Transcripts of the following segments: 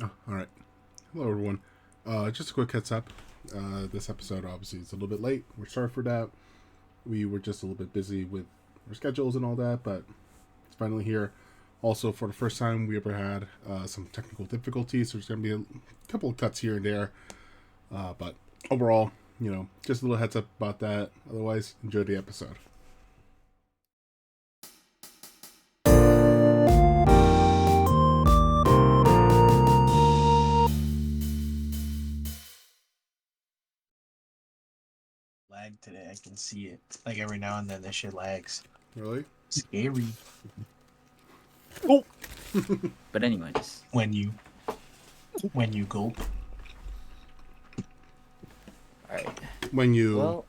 Oh, all right. Hello, everyone. Just a quick heads up. This episode obviously is a little bit late. We're sorry for that. We were just a little bit busy with our schedules and all that, but it's finally here. Also, for the first time we ever had some technical difficulties, so there's going to be a couple of cuts here and there. But overall, just a little heads up about that. Otherwise, enjoy the episode. Lag today. I can see it. Like every now and then, this shit lags. Really? Scary. Oh. But anyways, when you gulp. all right. When you... Well,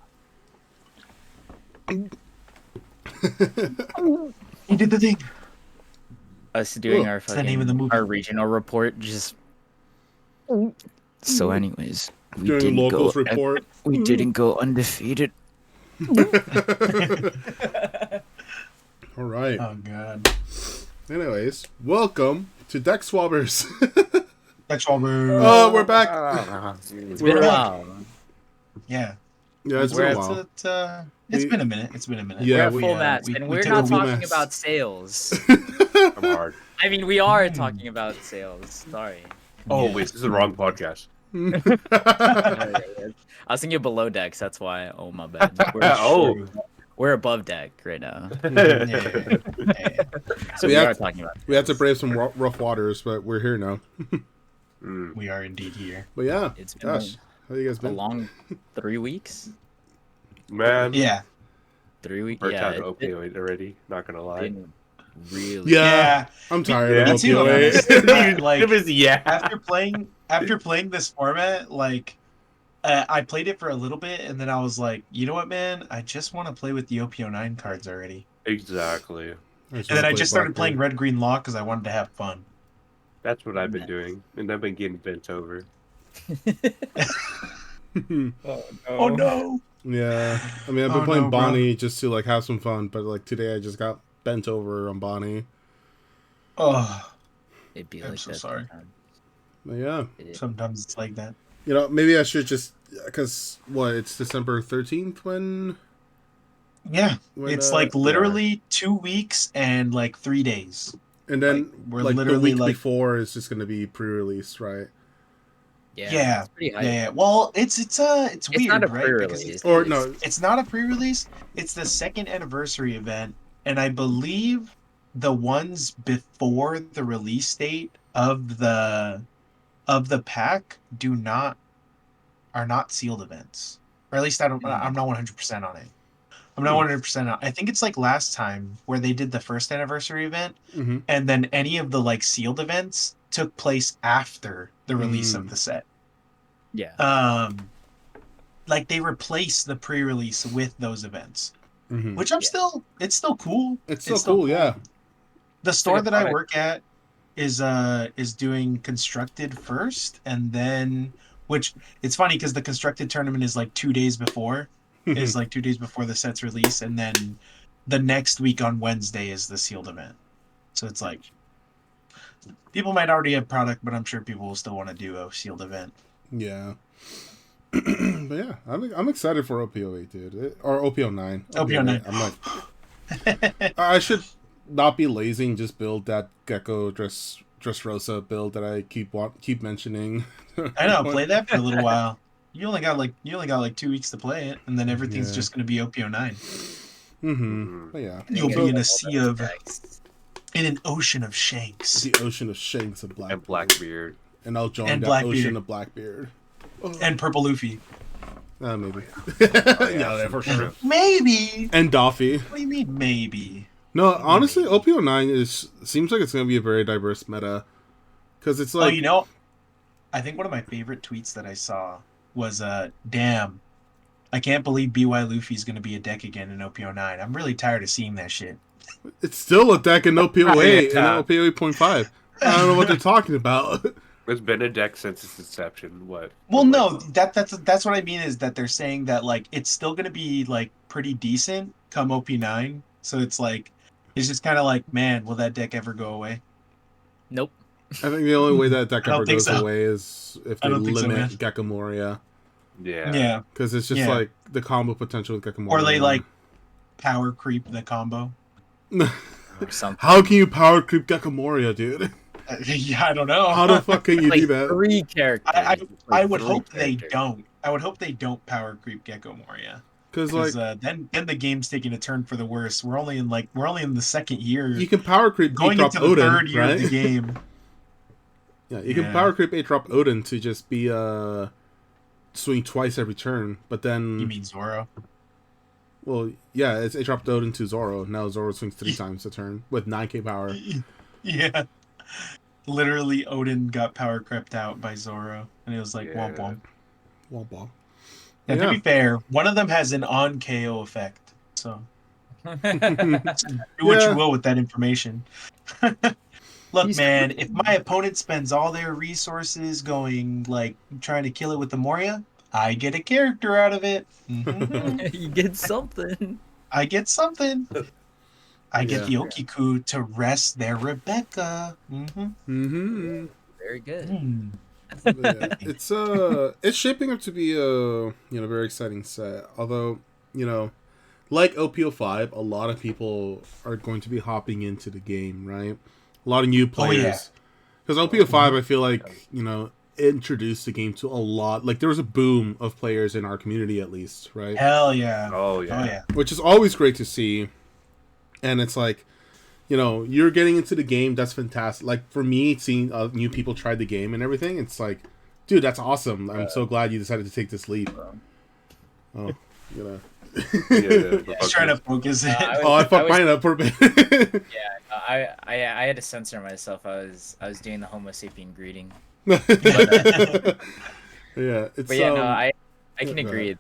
He did the thing. us doing Whoa, our What's the name of the fucking movie? our regional report just. So, anyways, we Doing didn't locals go. report. We didn't go undefeated. All right. Oh god. Anyways, welcome to Deck Swabbers. That's all. Oh, we're back. It's been a while. Yeah. Yeah, it's We're been a at while. It's been a minute. It's been a minute. Yeah, We're at full match, we and we're took not a full talking match. about sales. I'm hard. I mean, we are talking about sales. Sorry. Oh, Yeah. wait, this is the wrong podcast. I was thinking of below decks. That's why. Oh my bad. Oh. We're above deck right now. Yeah. So We we have are to- talking about. We had to brave some rough waters, but we're here now. Mm. We are indeed here. But yeah, It's been gosh, how you guys a been? long 3 weeks. Man, Yeah. 3 weeks. burnt Yeah, out it's opioid already, not gonna lie. been really. Yeah, I'm tired Yeah. of Me too, opioids. honestly. Like, it was, yeah. after playing this format, like I played it for a little bit, and then I was like, you know what, man? I just want to play with the OPO9 cards already. Exactly. And then I just started playing Red Green Law because I wanted to have fun. That's what I've been doing, and I've been getting bent over. Oh no! Yeah, I mean, I've been Oh, playing no, bro. Bonnie just to like have some fun, but like today I just got bent over on Bonnie. Oh, It'd be I'm like so that sorry. sometimes. But yeah, sometimes it's like that. maybe I should just because it's December 13th when Yeah, When, it's uh, like literally 2 weeks and like 3 days. and then like, we're like the literally, week like- before is just gonna be pre-release, right? Yeah, It's pretty hype. Yeah. Well, it's weird, not a right? pre-release. Because Or no, it's not a pre-release. It's the second anniversary event, and I believe the ones before the release date of the pack are not sealed events, or at least I'm not 100% on it. I'm not 100% on. I think it's like last time where they did the first anniversary event, hmm and then any of the like sealed events took place after the release of the set. Yeah. Like they replaced the pre-release with those events, hmm which Yeah. it's still cool. It's still cool, yeah. The store like a that I product. work at is doing constructed first, and then which it's funny because the constructed tournament is like 2 days before, is like 2 days before the set's release, and then the next week on Wednesday is the sealed event. So it's like people might already have product, but I'm sure people will still want to do a sealed event. Yeah. But yeah, I'm excited for OPO8, dude. Or OPO9. OPO9. I'm like, I should not be lazy and just build that Gecko Dressrosa build that I keep mentioning. I know, play that for a little while. You only got like 2 weeks to play it, and then everything's Yeah. just gonna be OPO9. Mm-hmm. But yeah, You'll Yeah, be in all a sea those of decks. in an ocean of shanks the ocean of shanks and And Blackbeard. Blackbeard. And I'll join And that Blackbeard. ocean of Blackbeard. Oh, and purple Luffy. maybe. yeah. Yeah, for sure. Maybe. And Doffy. What do you mean maybe? No, honestly, OPO9 seems like it's going to be a very diverse meta. Because it's like... I think one of my favorite tweets that I saw was, damn, I can't believe BY Luffy's going to be a deck again in OPO9. I'm really tired of seeing that shit. It's still a deck in OPO8 Yeah. and OPO8.5. I don't know what they're talking about. It's been a deck since its inception. What? Well, no, that's what I mean is that they're saying that, like, it's still going to be, like, pretty decent come OP9. So it's like, it's just kind of like, man, will that deck ever go away? Nope. I think the only way that I cover don't think goes so. away is if I they don't think so, limit man. Gecko Moria. Yeah. Yeah. Because it's just Yeah. like the combo potential with Gecko Or Moria. they like power creep the combo. Or something. How can you power creep Gecko Moria, dude? Yeah, I don't know. How the fuck can you Like do that? 3 characters. I Like would 3 hope they characters. don't. I would hope they don't power creep Gecko Moria. Because Because like then the game's taking a turn for the worse. We're only in the second year. you can power creep Going 8-drop into the Odin, third year right? of the game. Yeah, you can Yeah. power creep 8-drop Odin to just be swing twice every turn, but then You mean Zoro? well, yeah, it's 8-drop Odin to Zoro. Now Zoro swings 3 times a turn with 9k power. Yeah. Literally, Odin got power crept out by Zoro, and it was like womp Yeah. womp. Womp womp. And Yeah. to be fair, one of them has an on KO effect. So do what Yeah. you will with that information. Look, He's man, if my opponent spends all their resources going like trying to kill it with the Moria, I get a character out of it. Mhm. You get something. I get something. I get the Yeah. Okiku to rest their Rebecca. Mm-hmm. Mm-hmm. Very good. Yeah, it's shaping up to be a very exciting set. Although like OPO5, a lot of people are going to be hopping into the game, right? A lot of new players. Because OPO5, I feel like introduced the game to a lot. Like there was a boom of players in our community, at least, right? Hell yeah. Oh yeah. Oh yeah. Which is always great to see. And it's like, you're getting into the game. That's fantastic. Like for me, seeing new people try the game and everything, it's like, dude, that's awesome. I'm so glad you decided to take this leap. Oh, Yeah, Just trying to focus it. I fucked mine up for a bit. I had to censor myself. I was doing the Homo sapien greeting. Yeah, it's But yeah, no, I can go agree.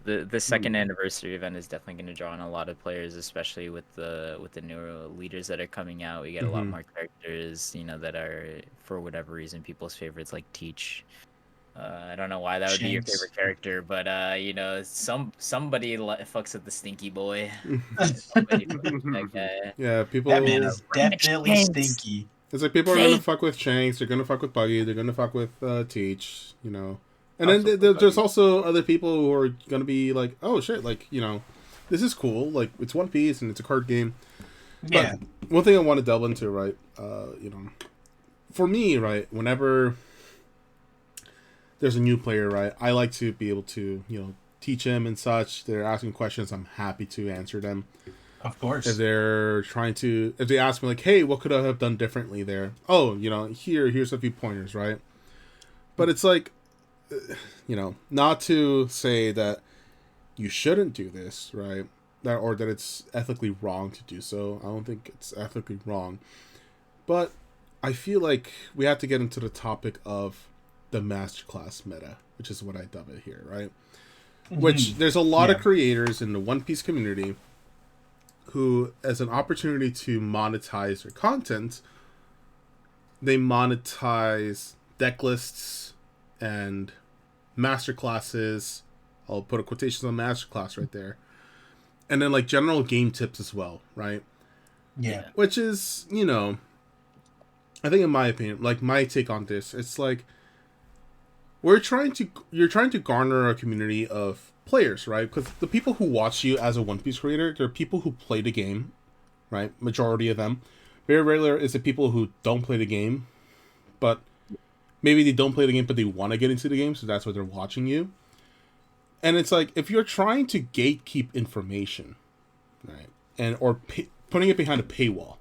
The second anniversary event is definitely going to draw in a lot of players, especially with the newer leaders that are coming out. We get a lot more characters, that are for whatever reason people's favorites, like Teach. I don't know why that would be your Shanks. favorite character, but somebody fucks with the stinky boy. Somebody fucks with that guy. Yeah, people. That man is definitely Shanks. stinky. It's like people are gonna fuck with Shanks. They're gonna fuck with Buggy. They're gonna fuck with Teach. And then there's also other people who are gonna be like, oh shit, like this is cool. Like it's One Piece and it's a card game. Yeah. But one thing I want to delve into, right? For me, right, whenever there's a new player, right, I like to be able to teach him and such. They're asking questions. I'm happy to answer them. Of course. If they ask me like, hey, what could I have done differently there? Oh, here's a few pointers, right? But it's like, not to say that you shouldn't do this, right? Or that it's ethically wrong to do so. I don't think it's ethically wrong. But I feel like we have to get into the topic of the Masterclass meta, which is what I dub it here, right? Which there's a lot of creators in the One Piece community who, as an opportunity to monetize their content, they monetize deck lists and masterclasses. I'll put a quotation on masterclass right there. And then like general game tips as well, right? Yeah. Which is, I think in my opinion, like my take on this, it's like you're trying to garner a community of players, right? Because the people who watch you as a One Piece creator, they're people who play the game, right? Majority of them. Very rarely is it people who don't play the game, but maybe they don't play the game, but they want to get into the game, so that's why they're watching you. And it's like, if you're trying to gatekeep information, right, or putting it behind a paywall,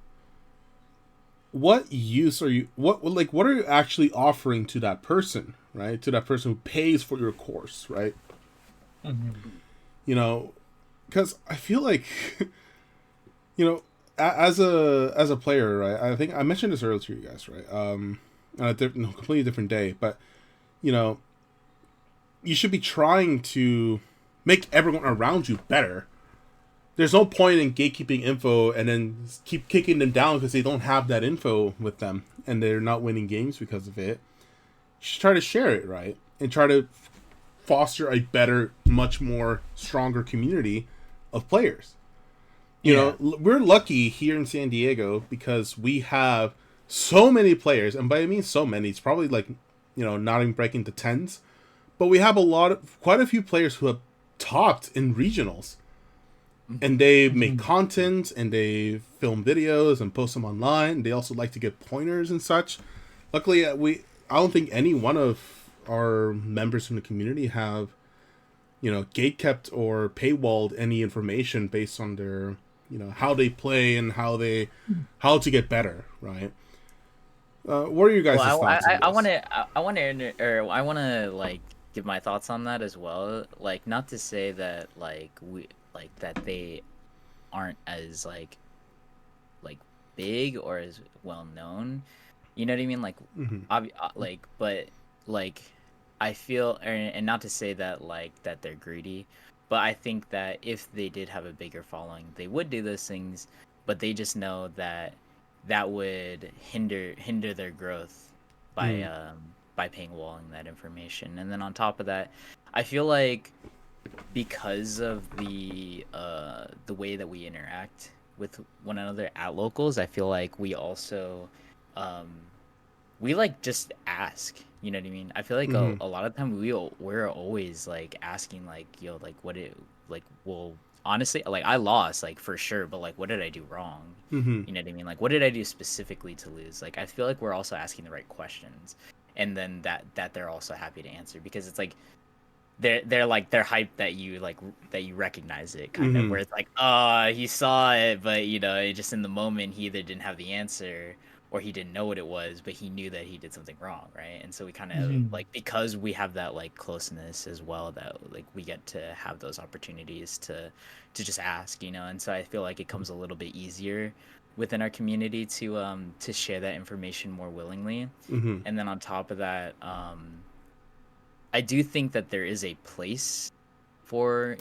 what use are you? What are you actually offering to that person, right? To that person who pays for your course, right? Because I feel like, as a player, right? I think I mentioned this earlier to you guys, right? On a completely different day, but you should be trying to make everyone around you better. There's no point in gatekeeping info and then keep kicking them down because they don't have that info with them and they're not winning games because of it. You should try to share it, right? And try to foster a better, much more stronger community of players. We're lucky here in San Diego because we have so many players, and by I mean so many, it's probably like, not even breaking the tens, but we have quite a few players who have topped in regionals, and they make content and they film videos and post them online. They also like to get pointers and such. Luckily, I don't think any one of our members from the community have, gatekept or paywalled any information based on their, how they play and how to get better, right? What are you guys' thoughts on this? I want to like give my thoughts on that as well. Like, not to say that that they aren't as like big or as well known. You know what I mean? Like, but like I feel, and not to say that that they're greedy, but I think that if they did have a bigger following, they would do those things. But they just know that that would hinder their growth by paywalling that information. And then on top of that, I feel like because of the way that we interact with one another at locals, I feel like we also um, we like just ask. You know what I mean? I feel like a lot of time we're always like asking like, yo, like what it like well honestly, like I lost like for sure, but like what did I do wrong? You know what I mean? Like what did I do specifically to lose? Like I feel like we're also asking the right questions, and then that they're also happy to answer, because it's like they're hyped that you recognize it, kind of, where it's like, oh, he saw it, but it just in the moment he either didn't have the answer or he didn't know what it was, but he knew that he did something wrong, right? And so we kind of like, because we have that like closeness as well, that like we get to have those opportunities to just ask, and so I feel like it comes a little bit easier within our community to share that information more willingly. And then on top of that, I do think that there is a place for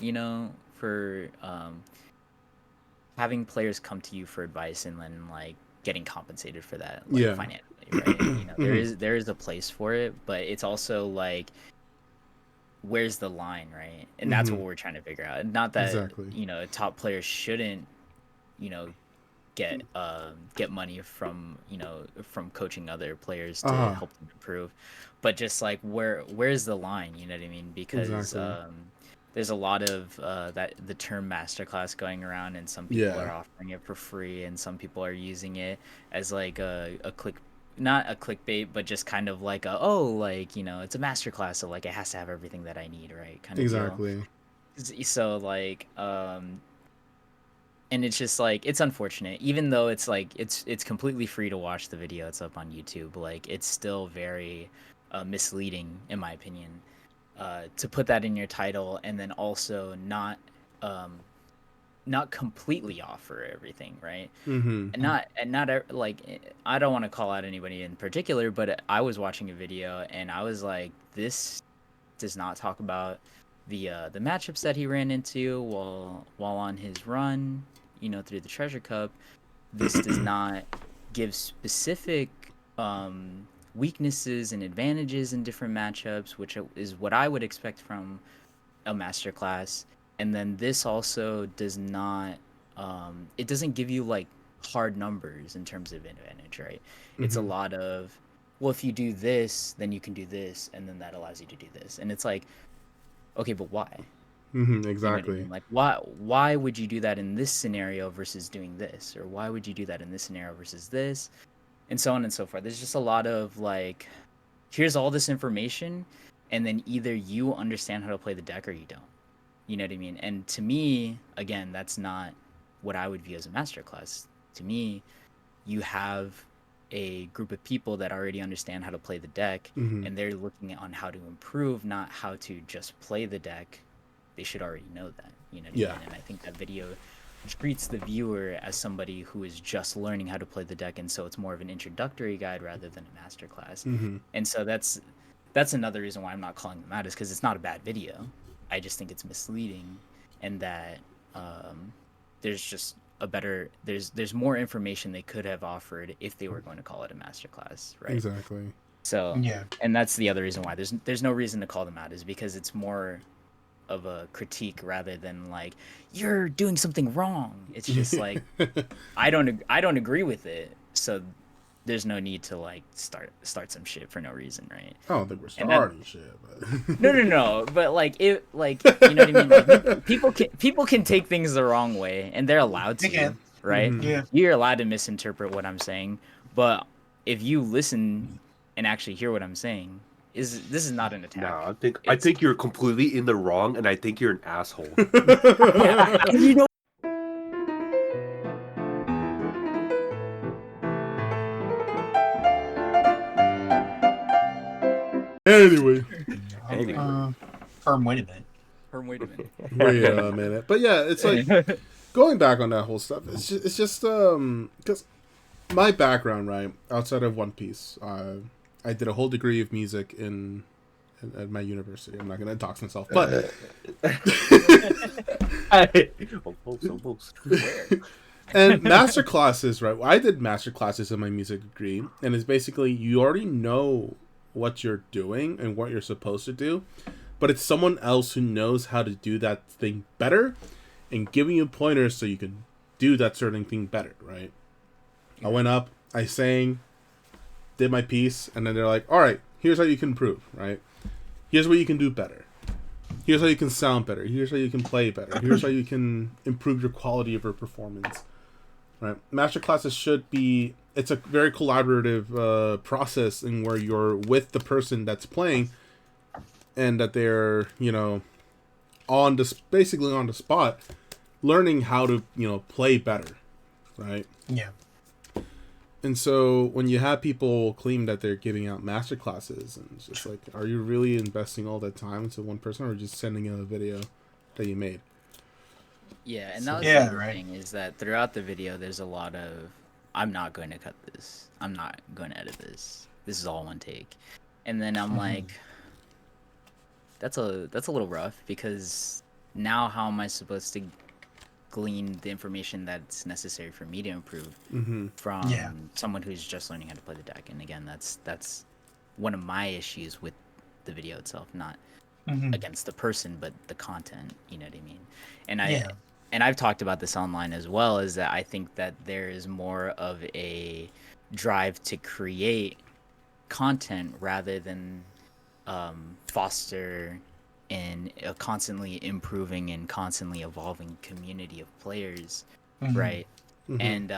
having players come to you for advice and then like getting compensated for that, like Yeah. financially, right? There is a place for it, but it's also like, where's the line, right? And that's what we're trying to figure out. Not that Exactly. top players shouldn't you know get money from from coaching other players to help them improve, but just like where's the line, you know what I mean? Because Exactly. there's a lot of that the term masterclass going around, and some people are offering it for free, and some people are using it as like a click, not a clickbait, but just kind of like like it's a masterclass, so like it has to have everything that I need, right, kind of deal. Exactly. So like and it's just like, it's unfortunate, even though it's like it's completely free to watch the video, it's up on YouTube, like it's still very misleading in my opinion, to put that in your title and then also not completely offer everything, right? Like, I don't want to call out anybody in particular, but I was watching a video and I was like, this does not talk about the matchups that he ran into while on his run, through the Treasure Cup. This does not give specific weaknesses and advantages in different matchups, which is what I would expect from a masterclass. And then this also does not it doesn't give you like hard numbers in terms of advantage, right? It's a lot of, well, if you do this, then you can do this, and then that allows you to do this. And it's like, okay, but why? You know what I Exactly. mean? Like, why would you do that in this scenario versus doing this? Or why would you do that in this scenario versus this? And so on and so forth. There's just a lot of like, here's all this information, and then either you understand how to play the deck or you don't. You know what I mean? And to me, again, that's not what I would view as a masterclass. To me, you have a group of people that already understand how to play the deck, and they're looking on how to improve, not how to just play the deck. They should already know that, you know what I mean? And I think that video treats the viewer as somebody who is just learning how to play the deck, and so it's more of an introductory guide rather than a masterclass. And so that's another reason why I'm not calling them out, is because it's not a bad video. I just think it's misleading, and that there's just a better there's more information they could have offered if they were going to call it a masterclass, right? Exactly. So Yeah. and that's the other reason why there's no reason to call them out, is because it's more of a critique rather than like, you're doing something wrong. It's just like, I don't agree with it, so there's no need to like start some shit for no reason, right? I don't think we're And that, starting shit, but no, but like it, like you know what I mean. Like people can take things the wrong way, and they're allowed They to, can. right? Mhm. Yeah. You're allowed to misinterpret what I'm saying, but if you listen and actually hear what I'm saying, this is not an attack. No, I think you're completely in the wrong, and I think you're an asshole. Yeah, and you know. Anyway, Anyway. Wait a minute. Wait a minute. wait a minute. But yeah, it's like going back on that whole stuff. It's just because my background, right, outside of One Piece, I did a whole degree of music at my university. I'm not gonna dox myself, but Almost. and master classes, right? I did master classes in my music degree, and it's basically you already know what you're doing and what you're supposed to do, but it's someone else who knows how to do that thing better and giving you pointers so you can do that certain thing better, right? I went up, I sang, did my piece, and then they're like, all right, here's how you can improve, right? Here's what you can do better. Here's how you can sound better. Here's how you can play better. Here's how you can improve your quality of your performance, right? Master classes should be, it's a very collaborative process in where you're with the person that's playing and that they're, basically on the spot, learning how to, play better, right? Yeah. And so when you have people claim that they're giving out master classes, and it's just like, are you really investing all that time into one person, or just sending in a video that you made? Yeah, and that was Yeah, the other right. thing is that throughout the video, there's a lot of, I'm not going to cut this. I'm not going to edit this. This is all one take. And then I'm like, that's a little rough, because now how am I supposed to glean the information that's necessary for me to improve from someone who's just learning how to play the deck? And again, that's one of my issues with the video itself, not against the person, but the content. You know what I mean? And I've talked about this online as well, is that I think that there is more of a drive to create content rather than foster in a constantly improving and constantly evolving community of players, right? And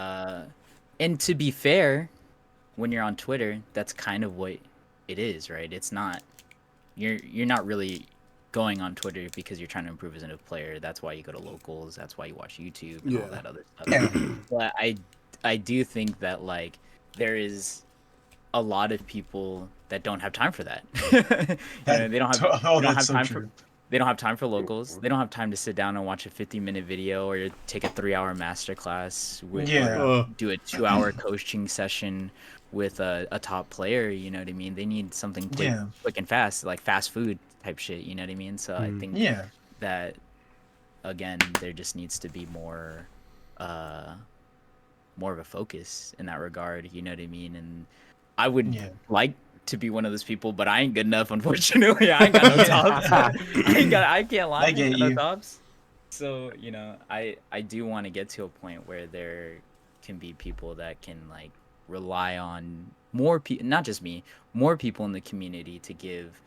to be fair, when you're on Twitter, that's kind of what it is, right? It's not, you're not really going on Twitter because you're trying to improve as a player. That's why you go to locals. That's why you watch YouTube and all that other stuff. But I do think that like there is a lot of people that don't have time for that. They don't have time for locals. They don't have time to sit down and watch a 50-minute video or take a 3-hour masterclass or do a 2-hour coaching session with a top player. You know what I mean? They need something quick and fast, like fast food type shit. You know what I mean? So I think that again, there just needs to be more of a focus in that regard. You know what I mean? And I would like to be one of those people, but I ain't good enough, unfortunately. I ain't got no tops. I can't lie. I ain't got no tops. So, I do want to get to a point where there can be people that can like rely on more people, not just me, more people in the community to give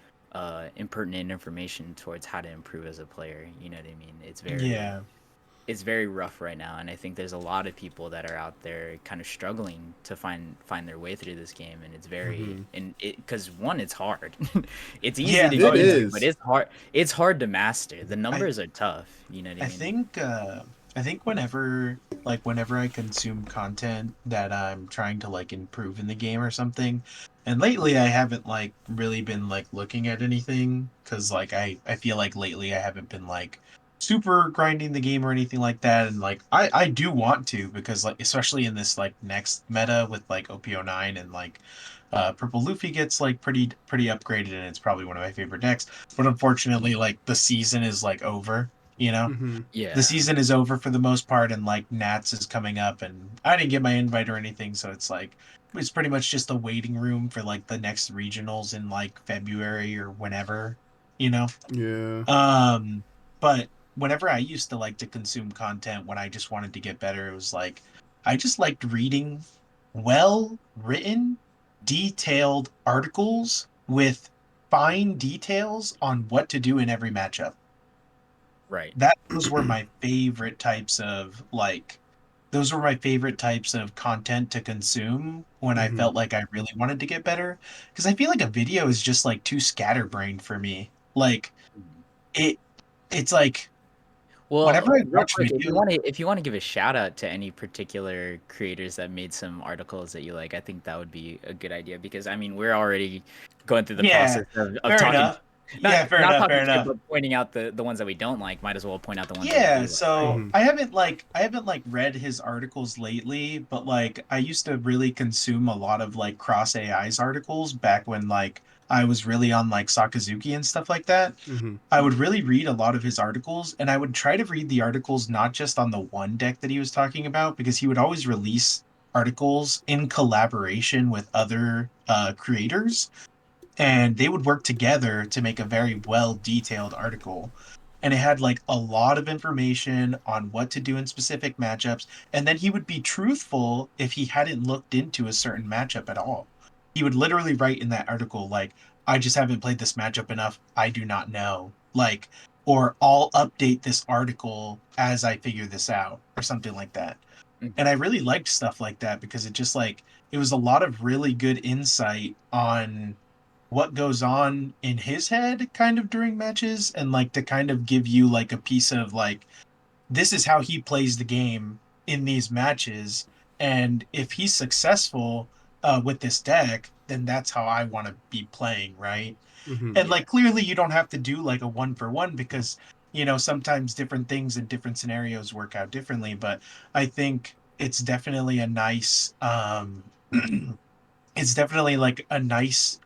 impertinent information towards how to improve as a player. You know what I mean? It's very rough right now, and I think there's a lot of people that are out there kind of struggling to find their way through this game, and it's very because one, it's hard. It's easy to go into, but it's hard to master. The numbers are tough. You know what I mean? I think whenever I consume content that I'm trying to like improve in the game or something, and lately I haven't like really been like looking at anything, because like I feel like lately I haven't been like super grinding the game or anything like that, and like I do want to, because like especially in this like next meta with like OP09 and like Purple Luffy gets like pretty upgraded, and it's probably one of my favorite decks, but unfortunately like the season is like over, the season is over for the most part, and like Nats is coming up, and I didn't get my invite or anything, so it's like it's pretty much just a waiting room for like the next regionals in like February or whenever. But whenever I used to like to consume content when I just wanted to get better, it was like I just liked reading well written, detailed articles with fine details on what to do in every matchup. Right. Those were my favorite types of those were my favorite types of content to consume when I Hmm. felt like I really wanted to get better. Because I feel like a video is just like too scatterbrained for me. Like Mhm. it, it's like Well, whenever I real watch quick, video, if you want to give a shout out to any particular creators that made some articles that you like, I think that would be a good idea because I mean we're already going through the yeah, process of fair talking, enough. Yeah, fair not enough, talking fair shit, enough. but pointing out the ones that we don't like. Might as well point out the ones that we Yeah, do like, right? so Hmm. I haven't read his articles lately, but like I used to really consume a lot of like Cross AI's articles back when like I was really on like Sakazuki and stuff like that. Hmm. I would really read a lot of his articles and I would try to read the articles not just on the one deck that he was talking about because he would always release articles in collaboration with other creators and they would work together to make a very well detailed article. And it had like a lot of information on what to do in specific matchups. And then he would be truthful if he hadn't looked into a certain matchup at all. He would literally write in that article, like, I just haven't played this matchup enough. I do not know. Like, or I'll update this article as I figure this out, or something like that. And Mhm. I really liked stuff like that because it was a lot of really good insight on what goes on in his head kind of during matches and like to kind of give you like a piece of like this is how he plays the game in these matches and if he's successful with this deck then that's how I want to be playing, right? Hmm. And Yeah. like clearly you don't have to do like a one for one because sometimes different things in different scenarios work out differently, but I think it's definitely a nice it's definitely like a nice,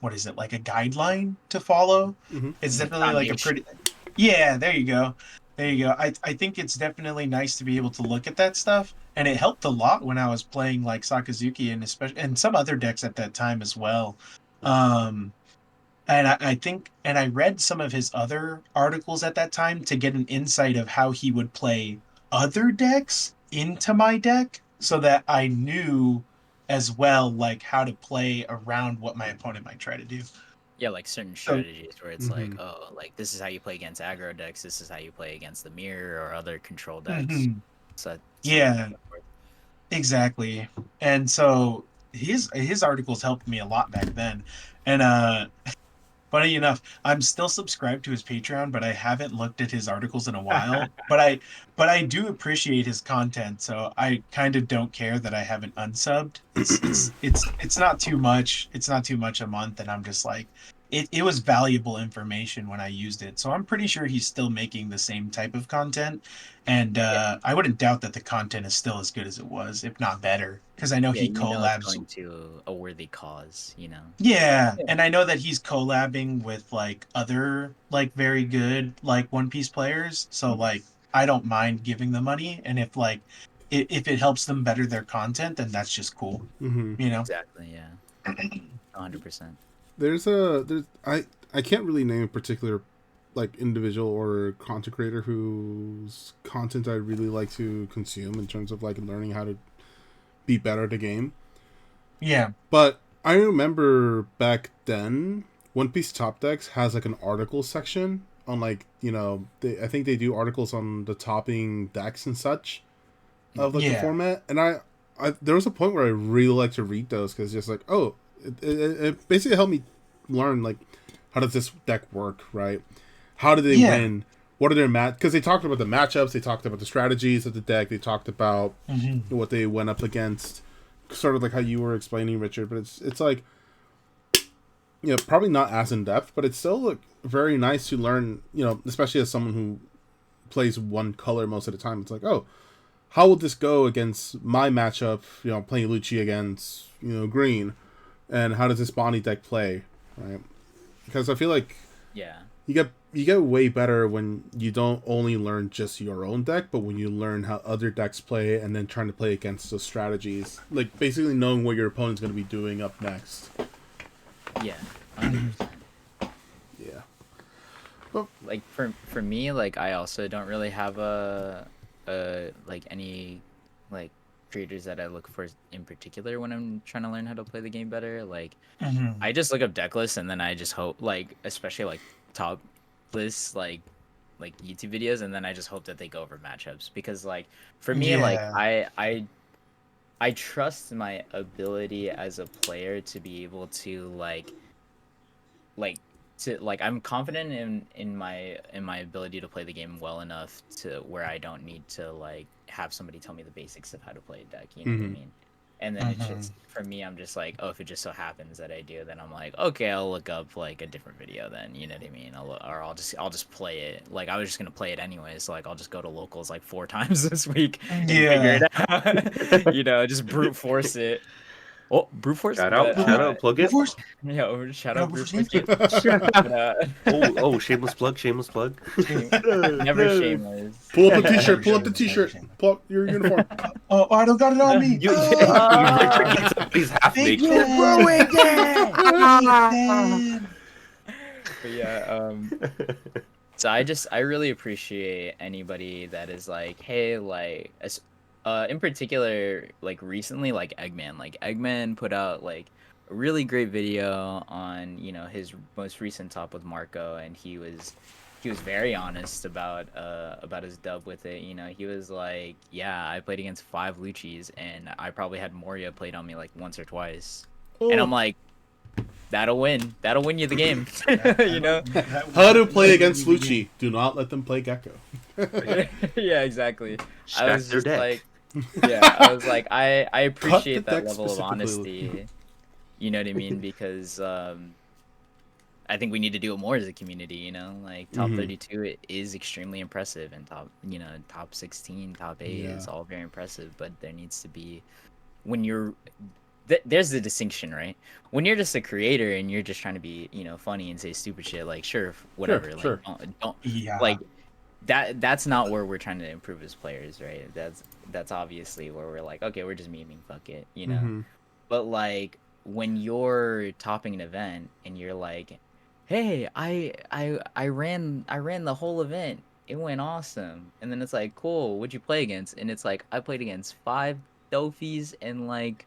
what is it, like a guideline to follow. Hmm. It's definitely like a Foundation. pretty, yeah, there you go. There you go. I think it's definitely nice to be able to look at that stuff. And it helped a lot when I was playing like Sakazuki and especially and some other decks at that time as well. Um and I think and I read some of his other articles at that time to get an insight of how he would play other decks into my deck so that I knew as well like how to play around what my opponent might try to do. Yeah, like certain So strategies where it's like, Hmm. oh, like this is how you play against aggro decks. This is how you play against the mirror or other control decks. mhm. So on and Yeah, so forth. exactly. And so his articles helped me a lot back then. And funny enough, I'm still subscribed to his Patreon, but I haven't looked at his articles in a while. But I do appreciate his content, so I kind of don't care that I haven't unsubbed. It's not too much. It's not too much a month, and I'm just like it was valuable information when I used it. So I'm pretty sure he's still making the same type of content. And Yeah. I wouldn't doubt that the content is still as good as it was, if not better. Because I know Yeah, he you know it's collabs. going to a worthy cause, you know. Yeah, Yeah. and I know that he's collabing with like other like very good like One Piece players. So Mhm. like I don't mind giving them money, and if like if it helps them better their content, then that's just cool, Hmm. you know. Exactly, yeah. 100%. There's I can't really name a particular like individual or content creator whose content I really like to consume in terms of like learning how to be better at a game. Yeah, But I remember back then, One Piece Top Decks has like an article section on like I think they do articles on the topping decks and such of like the yeah, format, and I there was a point where I really like to read those because just like it basically helped me learn like how does this deck work, right? How do they yeah. win? What are their because they talked about the matchups, they talked about the strategies of the deck, they talked about Hmm. what they went up against, sort of like how you were explaining, Richard. But it's like probably not as in depth, but it's still like very nice to learn. Especially as someone who plays one color most of the time. It's like, oh, how will this go against my matchup? Playing Lucci against green, and how does this Bonnie deck play, right? Because I feel like Yeah. you get way better when you don't only learn just your own deck, but when you learn how other decks play and then trying to play against those strategies, like basically knowing what your opponent's going to be doing up next. Yeah. 100%. Yeah. Well. Like for me, like I also don't really have a like any like creators that I look for in particular when I'm trying to learn how to play the game better. Like, Mhm. I just look up deck lists and then I just hope, like, especially like top lists, like YouTube videos, and then I just hope that they go over matchups because, like, for me, like, Yeah. I trust my ability as a player to be able to like I'm confident in my ability to play the game well enough to where I don't need to like have somebody tell me the basics of how to play a deck, you know what I Mm-hmm. mean? And then it's Mhm. just for me, I'm just like, oh, if it just so happens that I do, then I'm like, okay, I'll look up like a different video then, you know what I mean? I'll just play it. Like I was just gonna play it anyway, so like I'll just go to locals like 4 times this week and figure Yeah. it out. Just brute force it. Oh, brute force, but Look at plug it. Force. yeah, shout Yeah, out what's brute your force. name? But, Shameless plug, shameless plug. never shameless. Pull up the Never T-shirt. Pull up the shameless, never T-shirt. shameless. Pull up your uniform. Oh, I don't got it on me. You Oh, freaking somebody's half big naked. fan. Big fan. But yeah, so I really appreciate anybody that is like, hey, like, in particular, like recently, like Eggman put out like a really great video on his most recent top with Marco, and he was very honest about his dub with it. He was like, yeah, I played against 5 Luchis, and I probably had Moria played on me like once or twice, and I'm Oh. like, that'll win you the game. you know How to play against Lucci? Do not let them play Gecko. Yeah, exactly. I Stack was their just deck. like, yeah, I was like, I appreciate that deck level of specifically. honesty. You know what I mean? Because I think we need to do it more as a community. Like top Mhm. 32 it is extremely impressive, and top 16, top 8 Yeah. is all very impressive. But there needs to be when you're there's the distinction, right? When you're just a creator and you're just trying to be, funny and say stupid shit, like sure, whatever, like Sure. don't Yeah. like that's not where we're trying to improve as players, right? That's obviously where we're like, okay, we're just memeing, fuck it. Mm-hmm. But like when you're topping an event and you're like, hey, I ran the whole event, it went awesome, and then it's like, cool, what'd you play against? And it's like, I played against 5 Dofis and like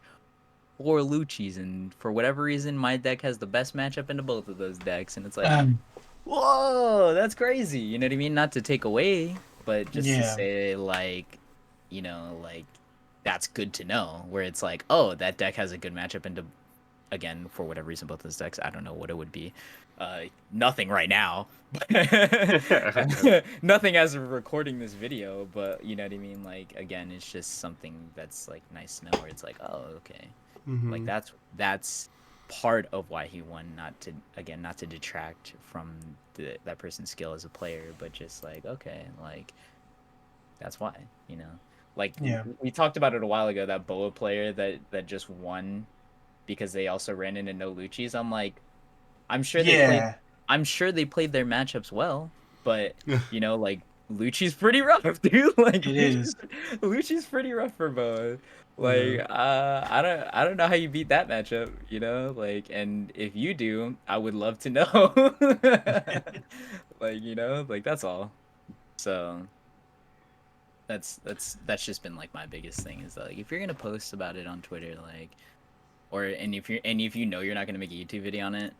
4 Luchis, and for whatever reason my deck has the best matchup into both of those decks, and it's like, Um, whoa, that's crazy. You know what I mean? Not to take away, but just to yeah. say, like, like, that's good to know. Where it's like, oh, that deck has a good matchup into, again, for whatever reason, both those decks. I don't know what it would be. Nothing right now. Nothing as of recording this video, but you know what I mean? Like, again, it's just something that's, like, nice to know where it's like, oh, okay. Mm-hmm. Like, that's part of why he won, not to detract from that person's skill as a player, but just like, okay, like that's why, like Yeah. we talked about it a while ago, that Boa player that just won because they also ran into no Luchis. I'm like, I'm sure they played Yeah. their matchups well, but like Lucci's pretty rough, dude. Like It is. Lucci's pretty rough for Boa. Like, Yeah. I don't know how you beat that matchup, like, and if you do, I would love to know. Like, like that's all. So that's just been like my biggest thing is that, like, if you're gonna post about it on Twitter, like, if you know you're not gonna make a YouTube video on it,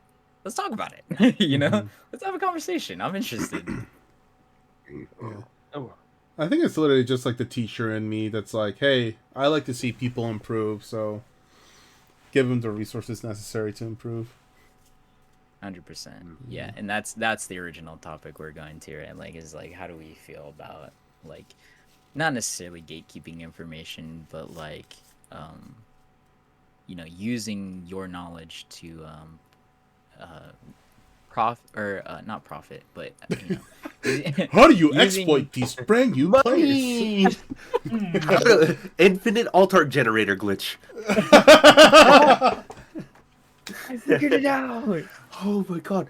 let's talk about it. Mhm. Let's have a conversation. I'm interested. Yeah. Oh, I think it's literally just like the teacher in me that's like, hey, I like to see people improve, so give them the resources necessary to improve. 100%. Yeah, and that's the original topic we're going to, right? Like, is like, how do we feel about, like, not necessarily gatekeeping information, but like, using your knowledge to not profit, but How do you using- exploit these brand new players? money! Infinite alt-art generator glitch. I figured it out. Oh my god.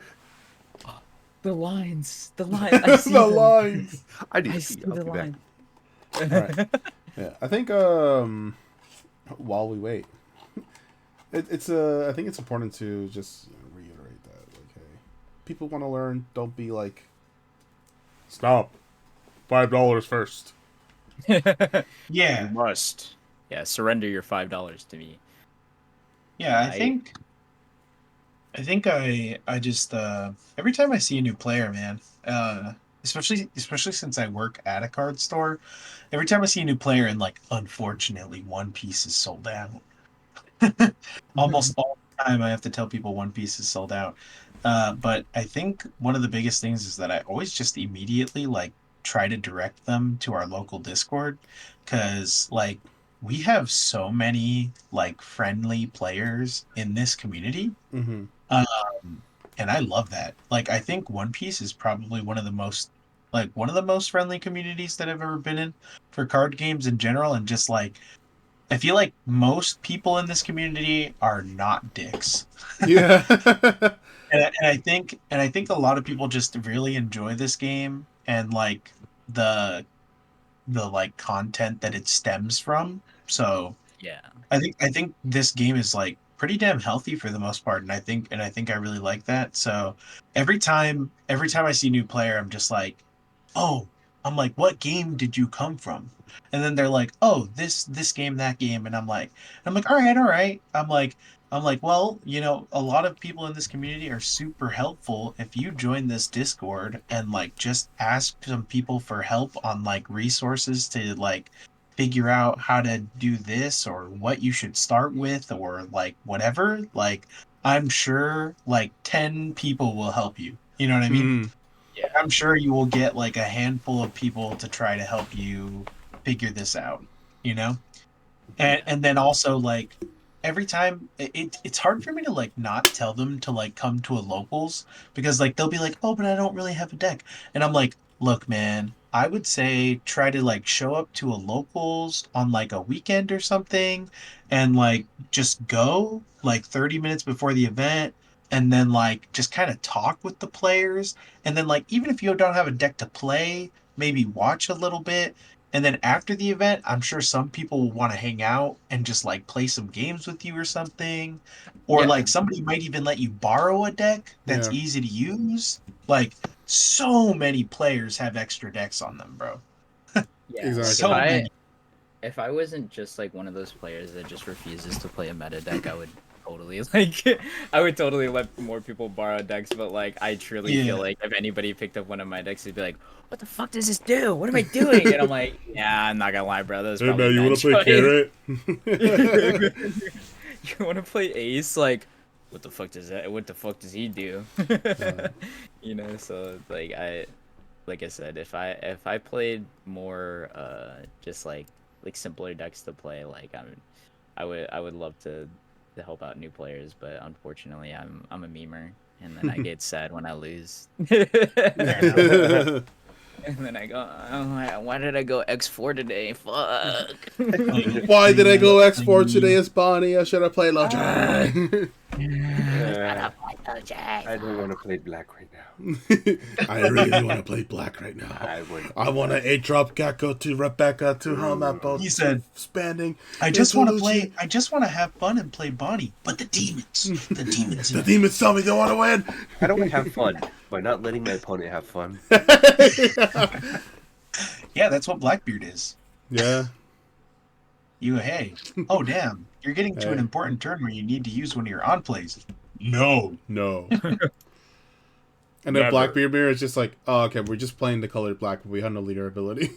The lines. I see The them. lines. I need I to see see the that. line. Alright. Yeah, I think while we wait, I think it's important to just reiterate that, like, hey, people want to learn. Don't be like, stop, $5 first. Yeah. You must. yeah, surrender your $5 to me. Yeah, I just every time I see a new player, man, especially since I work at a card store, every time I see a new player and like unfortunately One Piece is sold out. Almost all the time I have to tell people One Piece is sold out. But I think one of the biggest things is that I always just immediately like try to direct them to our local Discord because like we have so many like friendly players in this community. Mm-hmm. And I love that. Like I think One Piece is probably one of the most friendly communities that I've ever been in for card games in general and just like I feel like most people in this community are not dicks. Yeah. And I think a lot of people just really enjoy this game and like the the like content that it stems from. So Yeah. I think this game is like pretty damn healthy for the most part, and I think I really like that. So every time I see a new player, I'm just like, oh, I'm like, what game did you come from? And then they're like, oh, this game, that game, and I'm like, all right. I'm like, well, you know, a lot of people in this community are super helpful. If you join this Discord and like just ask some people for help on like resources to like figure out how to do this or what you should start with or like whatever, like I'm sure like 10 people will help you. You know what I mean? Mm. Yeah. I'm sure you will get like a handful of people to try to help you figure this out, you know? And then also like every time it's hard for me to like not tell them to like come to a locals because like they'll be like, "Oh, but I don't really have a deck." And I'm like, "Look, man, I would say try to like show up to a locals on like a weekend or something and like just go like 30 minutes before the event and then like just kind of talk with the players and then like even if you don't have a deck to play, maybe watch a little bit and then after the event, I'm sure some people will want to hang out and just like play some games with you or something. Or Yeah. like somebody might even let you borrow a deck that's Yeah. easy to use. Like so many players have extra decks on them, bro. Yeah. Like Exactly. So many. if I wasn't just like one of those players that just refuses to play a meta deck, I would totally like I would totally let more people borrow decks, but like I truly feel Yeah. like if anybody picked up one of my decks, they'd be like, "What the fuck does this do? What am I doing?" And I'm like, "Yeah, I'm not gonna lie, bro. That was Hey probably man, you a want to play bad Carrot? choice." You want to play Ace? Like, what the fuck does that? What the fuck does he do? You know, so like I said, if I played more just like simpler decks to play, like I would love to help out new players, but unfortunately I'm a memer and then I get sad when I lose. And then I go, oh, why did I go X4 today? Fuck. Why did I go I X4 today mean, as Bonnie? I should have played Logic. I don't want to play black right now. I really want to play black right now. I want an 8-drop Gecko to Rebecca to Helmet both He said, expanding. I just want to play. I just want to have fun and play Bonnie. But the demons, the demons, The demons tell me they want to win. How do I have fun by not letting my opponent have fun? Yeah, that's what Blackbeard is. Yeah. Hey, oh damn, you're getting to an Hey. important turn where you need to use one of your on plays. No. No. And then Never. Blackbeard Mirror is just like, oh, okay, we're just playing the color black, but we have no leader ability.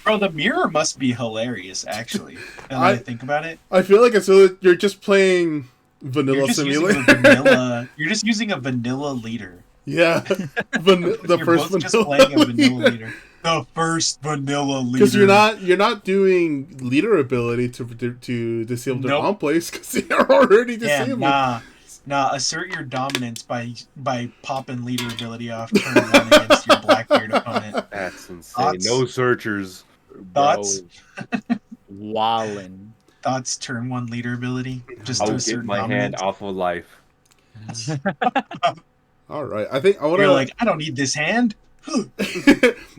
Bro, the mirror must be hilarious, actually. And I think about it. I feel like you're just playing vanilla simulator. You're just using a vanilla leader. Yeah. The You're first both just vanilla. playing a vanilla leader. The first vanilla leader. Because you're not doing leader ability to disable their Nope. on plays because they're already Yeah, disabled. nah. Assert your dominance by popping leader ability off turn 1 against your Blackbeard opponent. That's insane. Thoughts? No searchers. Thoughts? Wallin. Thoughts turn 1 leader ability. Just to I'll assert get my dominance. hand off of life. All right, I think I want You're to like, I don't need this hand.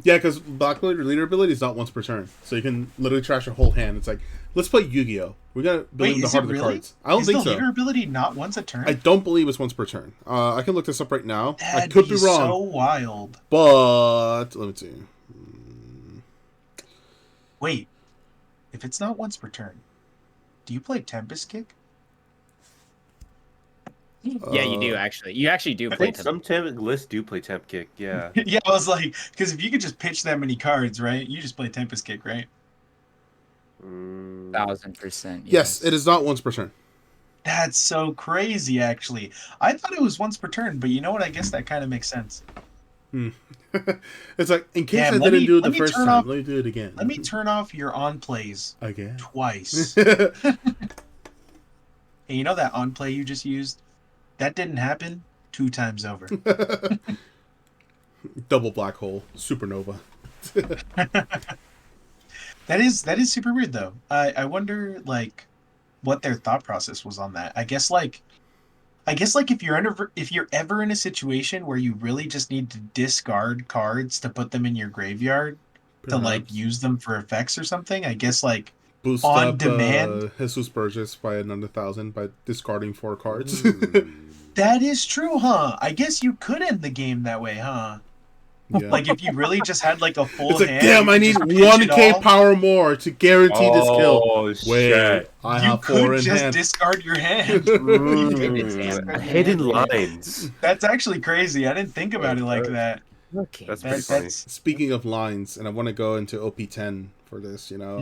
yeah, because Blackbeard leader ability is not once per turn, so you can literally trash your whole hand. It's like, let's play Yu-Gi-Oh. We gotta build Wait, the is heart it of the really? cards. I don't Is think the so. leader ability not once a turn? I don't believe it's once per turn. I can look this up right now. I That'd could be wrong, so wild. but let me see. Wait, if it's not once per turn, do you play Tempest Kick? Yeah, you do actually. You actually do I play think Temp. some temp lists do play temp kick. Yeah. Yeah, I was like, because if you could just pitch that many cards, right? You just play Tempest Kick, right? Mm, 1000%. Yes, it is not once per turn. That's so crazy, actually. I thought it was once per turn, but you know what? I guess that kind of makes sense. It's like, in case Damn, I let didn't me- do it let the me first turn time, off- let me do it again. Let me turn off your on plays Again. twice. Hey, you know that on play you just used? That didn't happen 2 times over. Double black hole. Supernova. That is super weird though. I wonder like what their thought process was on that. I guess like if you're ever in a situation where you really just need to discard cards to put them in your graveyard to like Perhaps. use them for effects or something, I guess like Boost on up demand. Jesus Burgess by another 1,000 by discarding 4 cards. That is true, huh? I guess you could end the game that way, huh? Yeah. Like if you really just had like a full It's like, hand, damn, you I could need just pitch it 1k all. power more to guarantee this kill. Oh, Wait, shit. I You have 4 could in just hand. discard your hand. Hidden lines. That's actually crazy. I didn't think about it like that. Okay. That's That- pretty funny. that's Speaking of lines, and I want to go into OP10 for this, you know.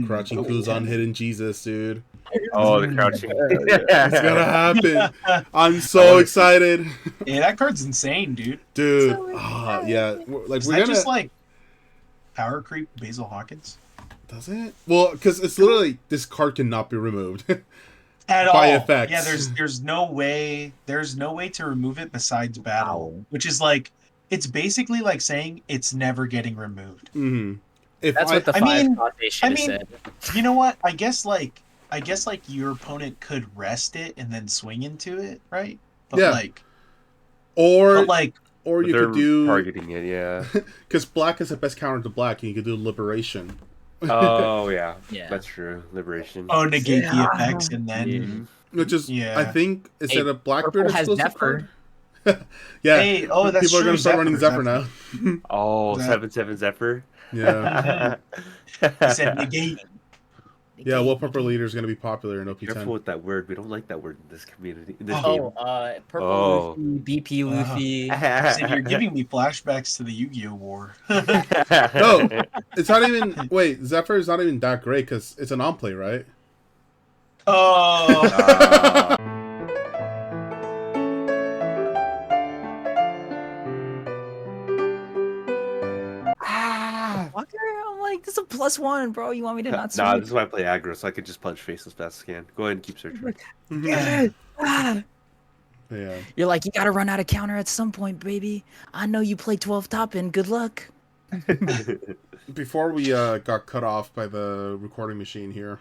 Crouching OP10. Kuzan, Hidden Jesus, dude. Oh, the crouching. It's gonna happen. I'm so excited. Yeah, that card's insane, dude. Dude. So Yeah. Like, Is we're that gonna. just like power creep Basil Hawkins? Does it? Well, because it's literally, this card cannot be removed. At By all. effects. Yeah, there's no way to remove it besides battle. Wow. Which is like it's basically like saying it's never getting removed. Mm-hmm. If That's what the I 5 mean- thought they should have said. You know what? I guess like your opponent could rest it and then swing into it, right? But Yeah. like or but like or you They're could do, targeting it, yeah. because black is the best counter to black, and you could do liberation. Oh, yeah. Yeah. That's true. Liberation. negate the Yeah. effects and then Mhm. Which is, Yeah. I think, is it a Blackbeard Purple has exclusive Zephyr. card? Yeah. Hey, oh, that's People are true. gonna start running Zephyr Zephyr. now. Oh, That- 7/7 Zephyr. Yeah. He said negate. Yeah, what purple leader is gonna be popular in Careful OP10? with that word. We don't like that word in this community. In this Oh, game. Purple Oh. Luffy, BP Luffy. He said, you're giving me flashbacks to the Yu-Gi-Oh war. No. It's not even. Wait, Zephyr is not even that great because it's an on-play, right? Oh. Fucker, I'm like, this is a +1, bro. You want me to not Nah, swing? this is why I play aggro, so I can just punch face as fast as I can. Go ahead and keep searching. Ah. Yeah. You're like, you gotta run out of counter at some point, baby. I know you play 12 top end. Good luck. Before we got cut off by the recording machine here,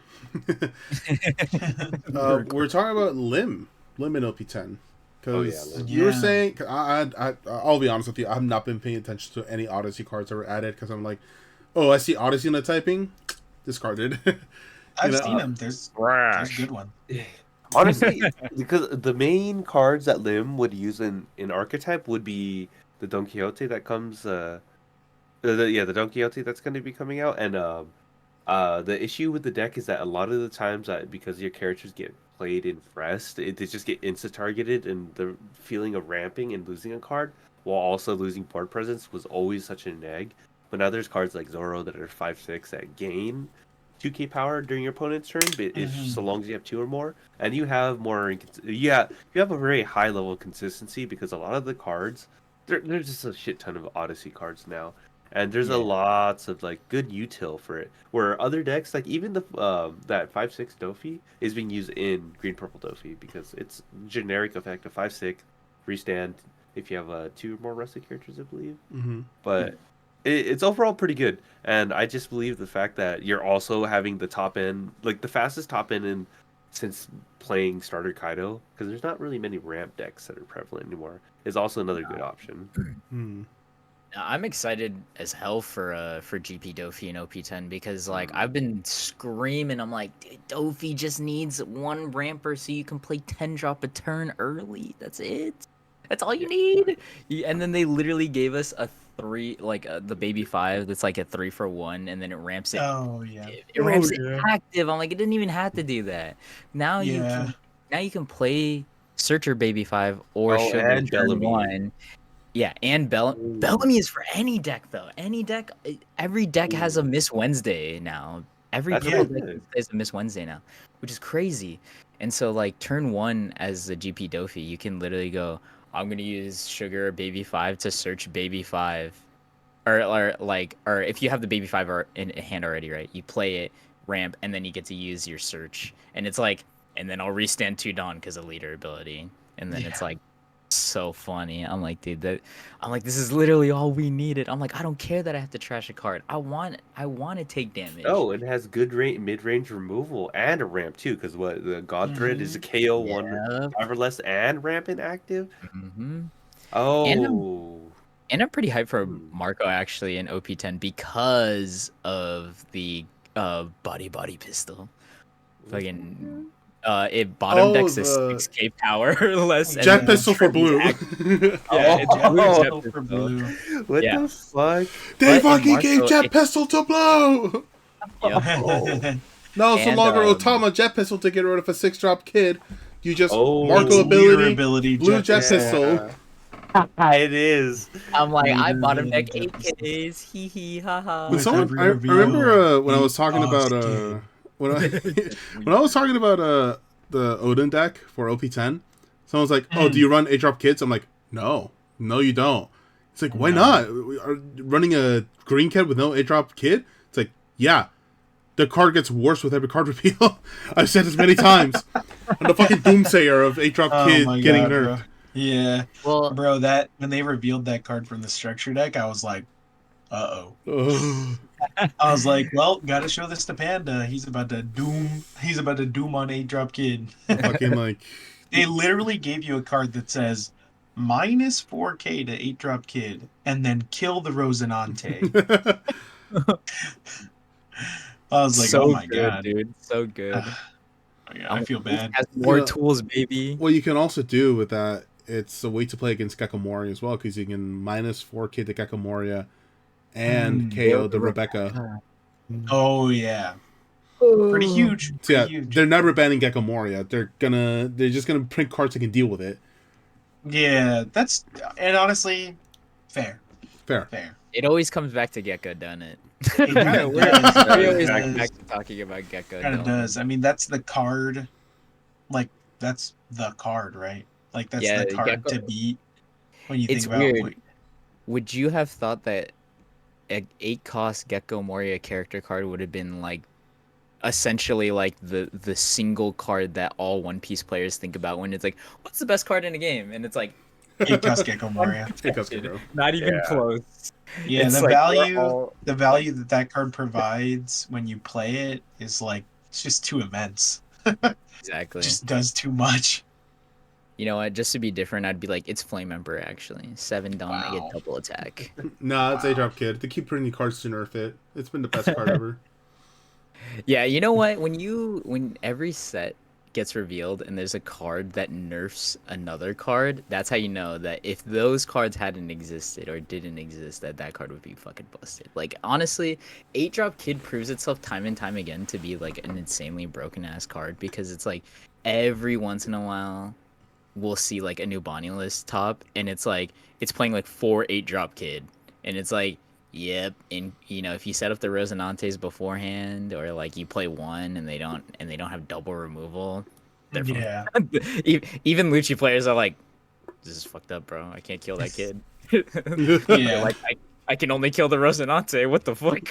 we're talking about Lim in OP10. Because Lim. you were Yeah. saying, I'll be honest with you, I've not been paying attention to any Odyssey cards that were added because I'm like, oh, I see Odyssey in the typing, discarded. I've You know, seen them. There's a good one. Honestly, because the main cards that Lim would use in archetype would be the Don Quixote that comes, the Don Quixote that's going to be coming out, and the issue with the deck is that a lot of the times that because your characters get played in Frest, they just get insta targeted, and the feeling of ramping and losing a card while also losing board presence was always such a neg. But now there's cards like Zoro that are 5/6 that gain 2k power during your opponent's turn, but if so long as you have 2 or more, and you have more, you have a very high level of consistency because a lot of the cards, there's just a shit ton of Odyssey cards now, and there's a lots of like good util for it. Where other decks, like even the that 5/6 Dofi is being used in green purple Dofi because it's generic effect of 5/6 freestand if you have 2 or more rusted characters, I believe. Mm-hmm. But it's overall pretty good, and I just believe the fact that you're also having the top end, like the fastest top end in since playing starter Kaido, because there's not really many ramp decks that are prevalent anymore, is also another good option. Hmm. I'm excited as hell for GP Dofi and OP10 because like I've been screaming. I'm like, dude, Dofi just needs 1 ramper so you can play 10 drop a turn early. That's it. That's all you need. And then they literally gave us a the baby 5 that's like a 3-for-1, and then it ramps it. Oh yeah. It ramps it active. I'm like, it didn't even have to do that. Now Yeah. you can play Searcher baby 5 or Oh, Sugar and turn Bellamy. 1. Yeah, and Bellamy is for any deck though. Any deck, every deck has a Miss Wednesday now. Every That's pro pretty deck good. has a Miss Wednesday now, which is crazy. And so like turn 1 as the GP Dofi, you can literally go, I'm gonna use Sugar baby 5 to search baby 5. Or if you have the baby 5 in hand already, right? You play it, ramp, and then you get to use your search. And it's like, and then I'll restand 2 Dawn because of leader ability. And then it's like so funny. I'm like, dude, this is literally all we needed. I'm like, I don't care that I have to trash a card. I want to take damage. Oh, it has good mid-range removal and a ramp too, because what the God Thread is a KO Yep. 1 or less and ramp inactive. Mm-hmm. Oh, And I'm pretty hyped for Marco actually in OP10 because of the body pistol. Fucking it bottom decks is 6k power or less. Jet pistol for blue. Yeah, it's blue jet for pistol. blue. What the fuck? They But in fucking gave Marco, jet pistol to blue. Yep. No, it's no And, longer Otama jet pistol to get rid of a 6-drop kid. You just Marco It's leader ability, blue jet pistol. It is. I'm like, I Leader bottom deck ability, jet 8Ks, hee hee, haha. When With someone, every I reveal, remember when I was talking he about lost when I when I was talking about the Odin deck for OP10, someone's like, "Oh, do you run 8-drop kids?" I'm like, "No, you don't." It's like, why not? We are running a green kid with no 8-drop kid? It's like, yeah, the card gets worse with every card reveal. I've said this many times. I'm the fucking doomsayer of 8-drop kid getting nerfed. Bro. Yeah. Well, Bro, that when they revealed that card from the structure deck, I was like, uh-oh. I was like, well, gotta show this to Panda. He's about to doom on 8-drop kid. Fucking like, They literally gave you a card that says minus 4k to 8-drop kid and then kill the Rosinante. I was like, so oh my good, god, dude, so good. Yeah, I feel bad. Has more You know, tools, baby. what you can also do with that, it's a way to play against Gecko Moria as well, because you can minus 4k to Gecko Moria and KO the Rebecca. Oh yeah, pretty huge. So yeah, huge. they're never banning Gecko Moria. They're just gonna print cards that can deal with it. Yeah, and honestly, fair. It always comes back to Gecko, doesn't it? It kinda we does. always It come does. back to talking about Gecko. Kind of don't does. I mean, that's the card. Like that's the card, right? Like that's Yeah, the card Gecko- to beat. When you It's think about weird. Would you have thought that an 8-cost Gecko Moria character card would have been like essentially like the single card that all One Piece players think about when it's like, what's the best card in a game? And it's like, 8-cost Gecko Moria. not even close. Yeah, It's the like value that card provides when you play it is like it's just too immense. Exactly. Just does too much. You know what? Just to be different, I'd be like, it's Flame Emperor actually. 7 Dawn, I Wow. get double attack. Nah, it's 8-drop kid. They keep printing cards to nerf it. It's been the best card ever. Yeah, you know what? When every set gets revealed and there's a card that nerfs another card, that's how you know that if those cards hadn't existed or didn't exist, that card would be fucking busted. Like honestly, 8-drop kid proves itself time and time again to be like an insanely broken ass card because it's like every once in a while we'll see like a new Bonnie list top and it's like it's playing like 4 8-drop kid and it's like yep, and you know if you set up the Rosinantes beforehand or like you play one and they don't have double removal, they're Yeah. even Lucci players are like, this is fucked up, bro. I can't kill that kid. Yeah. Like I can only kill the Rosinante. What the fuck?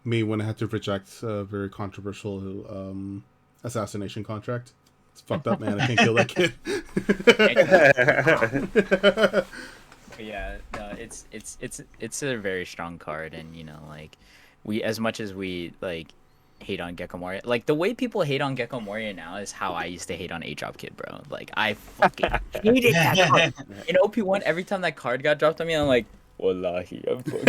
Me when I had to reject a very controversial assassination contract. It's fucked up, man. I can't kill that kid. Yeah, no, it's a very strong card, and you know, like we as much as we like hate on Gecko Moria, like the way people hate on Gecko Moria now is how I used to hate on 8-drop kid, bro. Like I fucking hated that card. In OP1, every time that card got dropped on me, I'm like, wallahi, I'm fucking...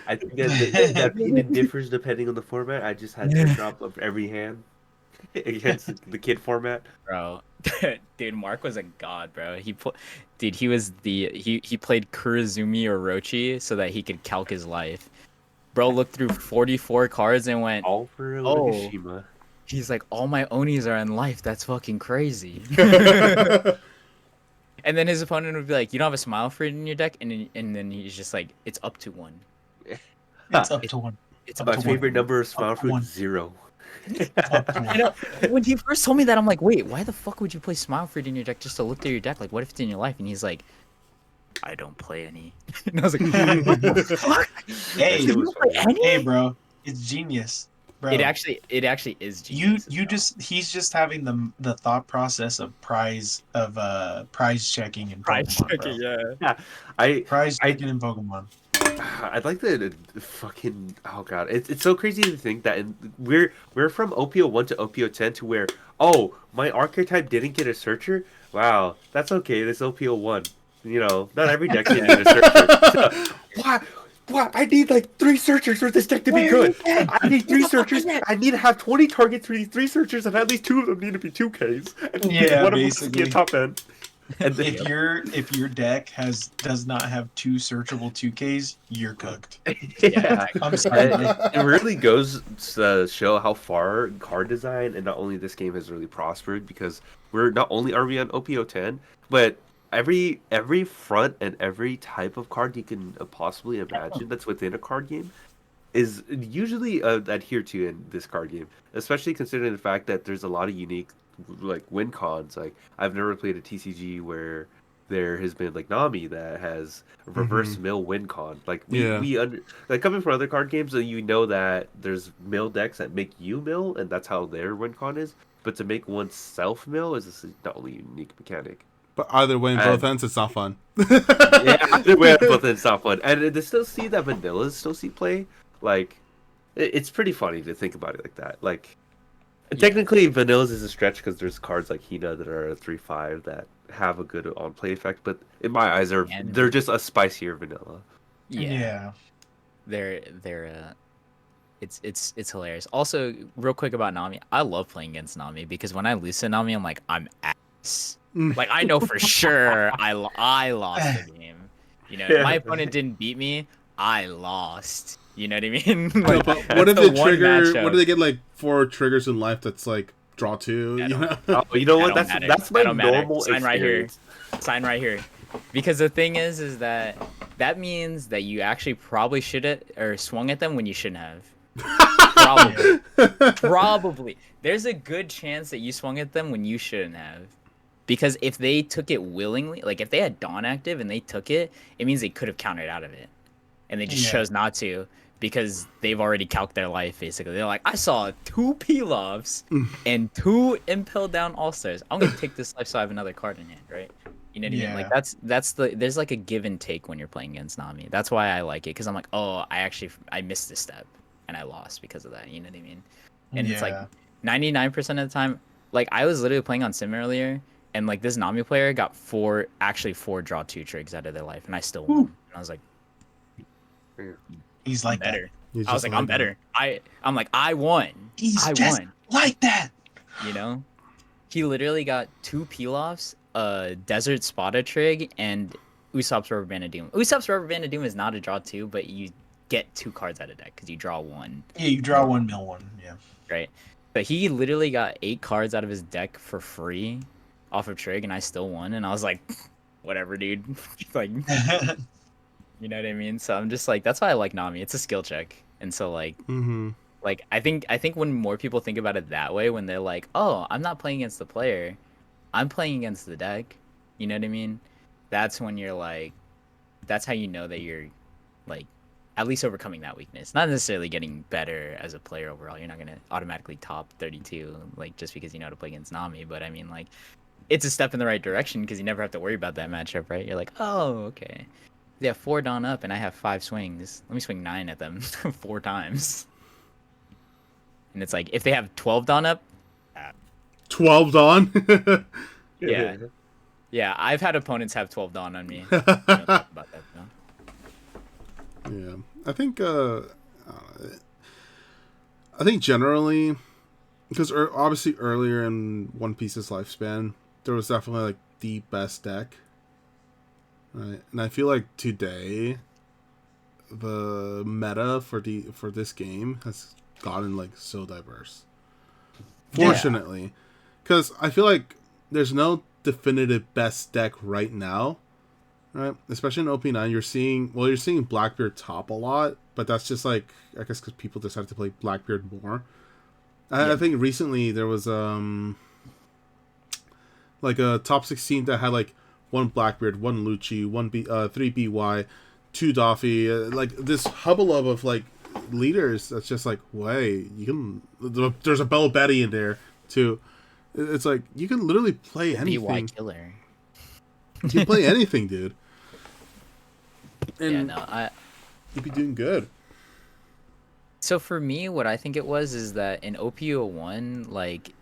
I think that even differs depending on the format. I just had to drop of every hand against the kid format. Bro, Dude, Mark was a god, bro. Dude, he played Kurizumi Orochi so that he could calc his life. Bro looked through 44 cards and went, All for "Oh." Onigashima. He's like, "All my Onis are in life. That's fucking crazy." And then his opponent would be like, "You don't have a Smile Fruit in your deck," and then he's just like, "It's up to one. It's up to one. It's up My to favorite one." number of Smile Up to Fruit one. 0. Up to one. You know, when he first told me that, I'm like, "Wait, why the fuck would you play Smile Fruit in your deck just to look through your deck? Like, what if it's in your life?" And he's like, "I don't play any." And I was like, "What the fuck? Hey, That shit was funny. hey, bro, it's genius, bro. It actually is you genius. you just he's just having the thought process of prize checking in price Pokemon, bro. checking, yeah. Yeah, I Prize I checking in Pokemon. I'd like to fucking oh god, it's so crazy to think that we're from OPO 1 to OPO 10 to where my archetype didn't get a searcher. Wow, that's okay. This OPO 1, not every deck can get a searcher. So, why? I need like 3 searchers for this deck to be good. I need 3 searchers. I need to have 20 targets for these 3 searchers, and at least 2 of them need to be 2Ks. And Yeah, one of them needs to be a basically. top end. And then, If your deck does not have 2 searchable 2Ks, you're cooked. yeah. I'm sorry, bro. It really goes to show how far card design and not only this game has really prospered, because we're not only are we on OPO 10, but every front and every type of card you can possibly imagine that's within a card game is usually adhered to in this card game, especially considering the fact that there's a lot of unique like win cons. Like I've never played a TCG where there has been like Nami that has reverse mill win con. Like Yeah. like coming from other card games, so you know that there's mill decks that make you mill, and that's how their win con is. But to make oneself mill is a totally unique mechanic. But either way, in And- both ends, it's not fun. Yeah, either way, both ends not fun. And to still see that vanillas still see play, like it's pretty funny to think about it like that. Like technically, vanillas is a stretch because there's cards like Hina that are a 3/5 that have a good on play effect, but in my eyes, they're just a spicier vanilla. Yeah. They're it's hilarious. Also, real quick about Nami, I love playing against Nami because when I lose to Nami, I'm like, I'm ass. Like I know for sure I lost the game. You know, if my opponent didn't beat me, I lost. You know what I mean? No, Like, but what if that's they the one trigger? matchup. What if they get like 4 triggers in life? That's like draw 2. I You don't- know? Oh, you know what? That don't matter. That's my That don't matter. normal Sign right here. experience. Sign right here. Because the thing is that means that you actually probably should have or swung at them when you shouldn't have. Probably. Probably. There's a good chance that you swung at them when you shouldn't have. Because if they took it willingly, like if they had Dawn active and they took it, it means they could have countered out of it. And they just chose not to because they've already calced their life, basically. They're like, I saw 2 Pilafs and 2 Impel Down All-Stars. I'm going to take this life so I have another card in hand, right? You know what I mean? Like there's like a give and take when you're playing against Nami. That's why I like it, because I'm like, oh, I missed this step and I lost because of that. You know what I mean? And it's like 99% of the time, like I was literally playing on Sim earlier, and like this Nami player got 4 draw 2 trigs out of their life, and I still won. And I was like, He's like better. He's I was just like, I'm better. I'm like, I won. He's I just won. like that. You know, he literally got 2 Pilafs, Desert Spada Trig, and Usopp's Rubber Band of Doom. Usopp's Rubber Band of Doom is not a draw 2, but you get 2 cards out of deck because you draw 1. Yeah, you draw 1 mill 1. Yeah. Right. But he literally got 8 cards out of his deck for free off of Trig, and I still won. And I was like, whatever, dude. Like, you know what I mean? So I'm just like, that's why I like Nami. It's a skill check. And so like, like I think when more people think about it that way, when they're like, oh, I'm not playing against the player, I'm playing against the deck. You know what I mean? That's when you're like, that's how you know that you're like at least overcoming that weakness. Not necessarily getting better as a player overall. You're not gonna automatically top 32 like just because you know how to play against Nami. But I mean, like, it's a step in the right direction because you never have to worry about that matchup, right? You're like, oh, okay. They have 4 Dawn up and I have 5 swings. Let me swing 9 at them 4 times. And it's like, if they have 12 Dawn up, 12 Dawn. yeah. Yeah, I've had opponents have 12 Dawn on me. I don't talk about that, though. Yeah, I think generally, because obviously earlier in One Piece's lifespan, there was definitely like the best deck, right? And I feel like today, the meta for this game has gotten like so diverse. Fortunately, because I feel like there's no definitive best deck right now, right? Especially in OP9, you're seeing Blackbeard top a lot, but that's just like, I guess because people decided to play Blackbeard more. I think recently there was like a top 16 that had like one Blackbeard, one Lucci, three BY, two Doffy, like this hubbub of like leaders. That's just like, wait, you can. There's a Bell Betty in there too. It's like you can literally play anything. BY killer. You can play anything, dude. And you'd be doing good. So for me, what I think it was is that in OP01, like,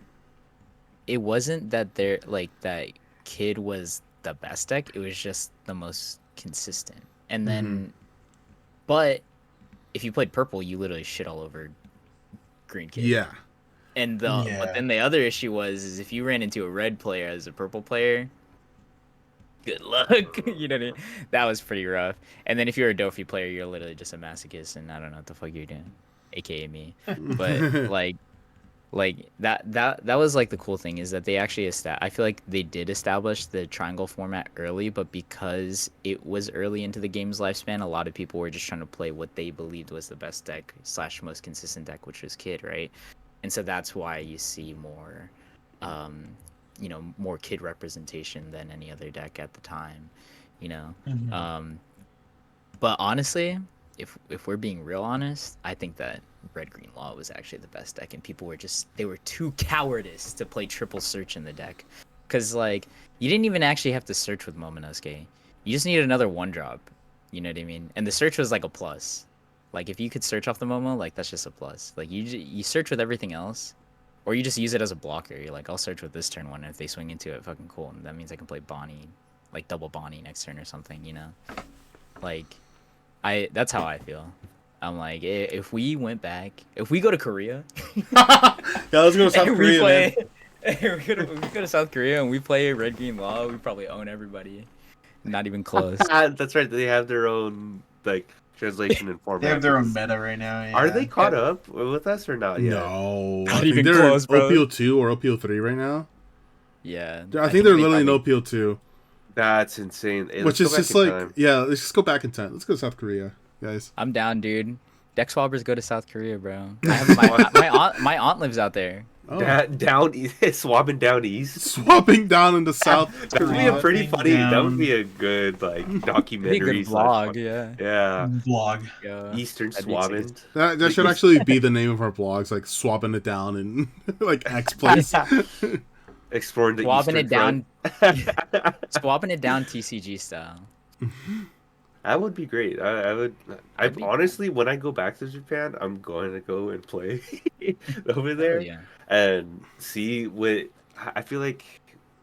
it wasn't that that Kid was the best deck. It was just the most consistent. And then, but if you played purple, you literally shit all over Green Kid. Yeah. And but then the other issue is if you ran into a red player as a purple player, good luck. You know what I mean? That was pretty rough. And then if you're a Dofi player, you're literally just a masochist, and I don't know what the fuck you're doing, aka me. But like that was like the cool thing is that they actually I feel like they did establish the triangle format early, but because it was early into the game's lifespan, a lot of people were just trying to play what they believed was the best deck / most consistent deck, which was Kid, right? And so that's why you see more more Kid representation than any other deck at the time, you know. But honestly, if we're being real honest, I think that Red Green Law was actually the best deck, and people were too cowardice to play triple search in the deck, because like you didn't even actually have to search with Momonosuke. You just needed another 1-drop, you know what I mean? And the search was like a plus. Like if you could search off the Momo, like that's just a plus. Like you search with everything else, or you just use it as a blocker. You're like, I'll search with this turn one, and if they swing into it, fucking cool. And that means I can play Bonnie, like double Bonnie next turn or something, you know? Like, that's how I feel. I'm like, if we go to Korea, let's go to South Korea, man. we go to South Korea and we play Red Green Law, we probably own everybody. Not even close. That's right. They have their own like translation and format. They have their own meta right now. Yeah. Are they caught up with us or not yet? No, Not I think even they're close, in bro. OPO2 or OPO3 right now. Yeah, I think they're literally in OPO2. That's insane. Hey, which is just like, let's just go back in time. Let's go to South Korea, guys. I'm down, dude. Deck Swabbers go to South Korea, bro. I have my aunt lives out there. Oh. Down east, swabbing down east, swapping down into South. That would be a pretty funny. Down. That would be a good like documentary vlog. Yeah. Vlog. Yeah. Eastern swabbing. That should actually be the name of our vlogs, like swabbing it down in like X place. Exploring the swabbing Eastern it down. Swabbing it down TCG style. That would be great. I honestly, when I go back to Japan, I'm going to go and play over there and see what I feel like.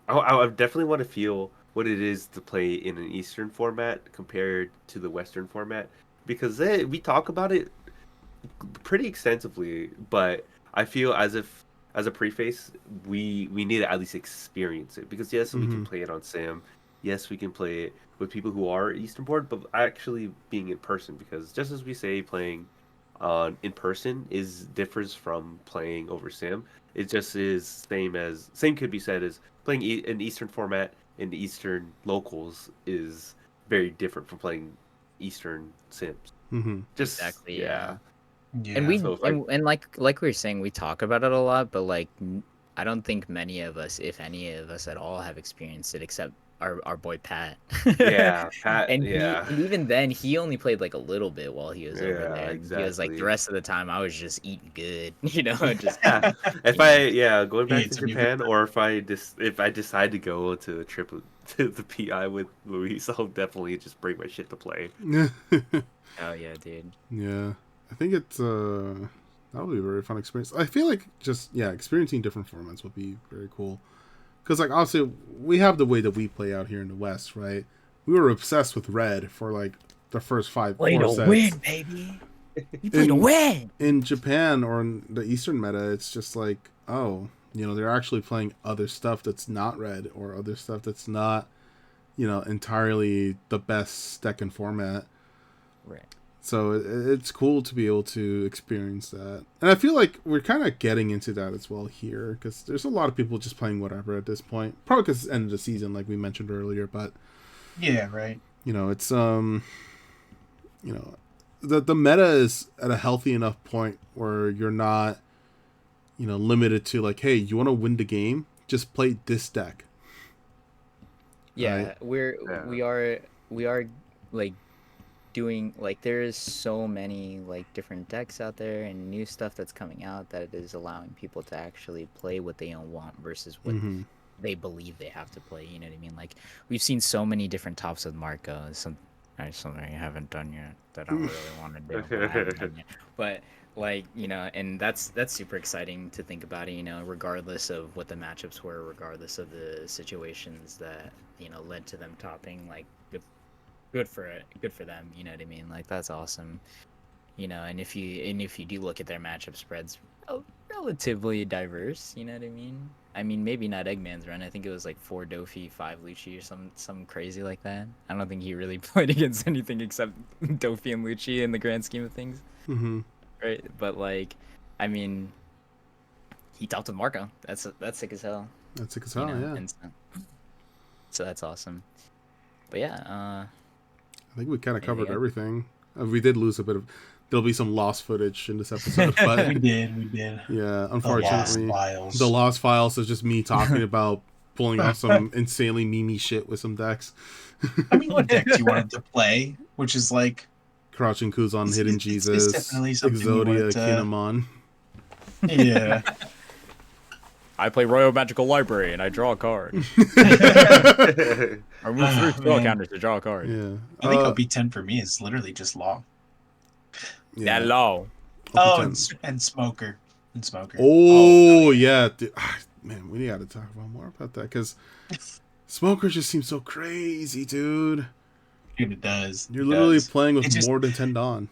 I definitely want to feel what it is to play in an Eastern format compared to the Western format, because we talk about it pretty extensively, but I feel as a preface, we need to at least experience it, because yes, we can play it on Sam. Yes, we can play it with people who are Eastern board, but actually being in person, because just as we say, playing in person differs from playing over Sim. It just is same could be said as playing an Eastern format in the Eastern locals is very different from playing Eastern Sims. Just exactly, yeah. And and like we were saying, we talk about it a lot, but like I don't think many of us, if any of us at all, have experienced it except our boy Pat. Yeah, Pat. and even then, he only played like a little bit while he was over there. Exactly. He was like, the rest of the time, I was just eating good, you know. Just going back to Japan, or if I decide to go to a trip to the PI with Luis, I'll definitely just bring my shit to play. Oh yeah, dude. Yeah, I think it's that'll be a very fun experience. I feel like just experiencing different formats would be very cool. Because, like, obviously, we have the way that we play out here in the West, right? We were obsessed with Red for, like, the first 4 sets. Win, baby! You play to win! In Japan or in the Eastern meta, it's just like, oh, they're actually playing other stuff that's not red or other stuff that's not, entirely the best deck and format. Right. So it's cool to be able to experience that. And I feel like we're kind of getting into that as well here, because there's a lot of people just playing whatever at this point. Probably because it's the end of the season, like we mentioned earlier. But yeah, right. It's the meta is at a healthy enough point where you're not, limited to like, hey, you want to win the game, just play this deck. Yeah, Right? we are like doing like there's so many like different decks out there and new stuff that's coming out that is allowing people to actually play what they want versus what Mm-hmm. they believe they have to play. You know what I mean? Like we've seen so many different tops with Marco. Something I haven't done yet that I really want to do, but I haven't done yet. But like and that's super exciting to think about it. Regardless of what the matchups were, regardless of the situations that led to them topping, like good for it, good for them. You know what I mean? Like that's awesome. And if you do look at their matchup spreads, relatively diverse. You know what I mean? I mean, maybe not Eggman's run. I think it was like 4 Dofi, 5 Lucci, or some crazy like that. I don't think he really played against anything except Dofi and Lucci in the grand scheme of things, Mm-hmm. right? But like, I mean, he topped with Marco. That's sick as hell. That's sick as hell, yeah. And so that's awesome. But yeah, I think we kind of covered yeah. everything. We did lose a bit of. There'll be some lost footage in this episode, but we did. Yeah, unfortunately, the the lost files is just me talking about pulling off some insanely memey shit with some decks. I mean, what decks you wanted to play, which is like Crouching Kuzan, Hidden it's Jesus, definitely something you Exodia, wanted to... Kinemon. Yeah. I play Royal Magical Library and I draw a card. I move 3 spell counters to draw a card. Yeah, I think OP10 for me is literally just law. Yeah, low. OP10. And Smoker. Oh, yeah. Dude. Man, we got to talk about more about that, because Smoker just seems so crazy, dude. Dude, it does. You're literally playing with more than 10 Dawn.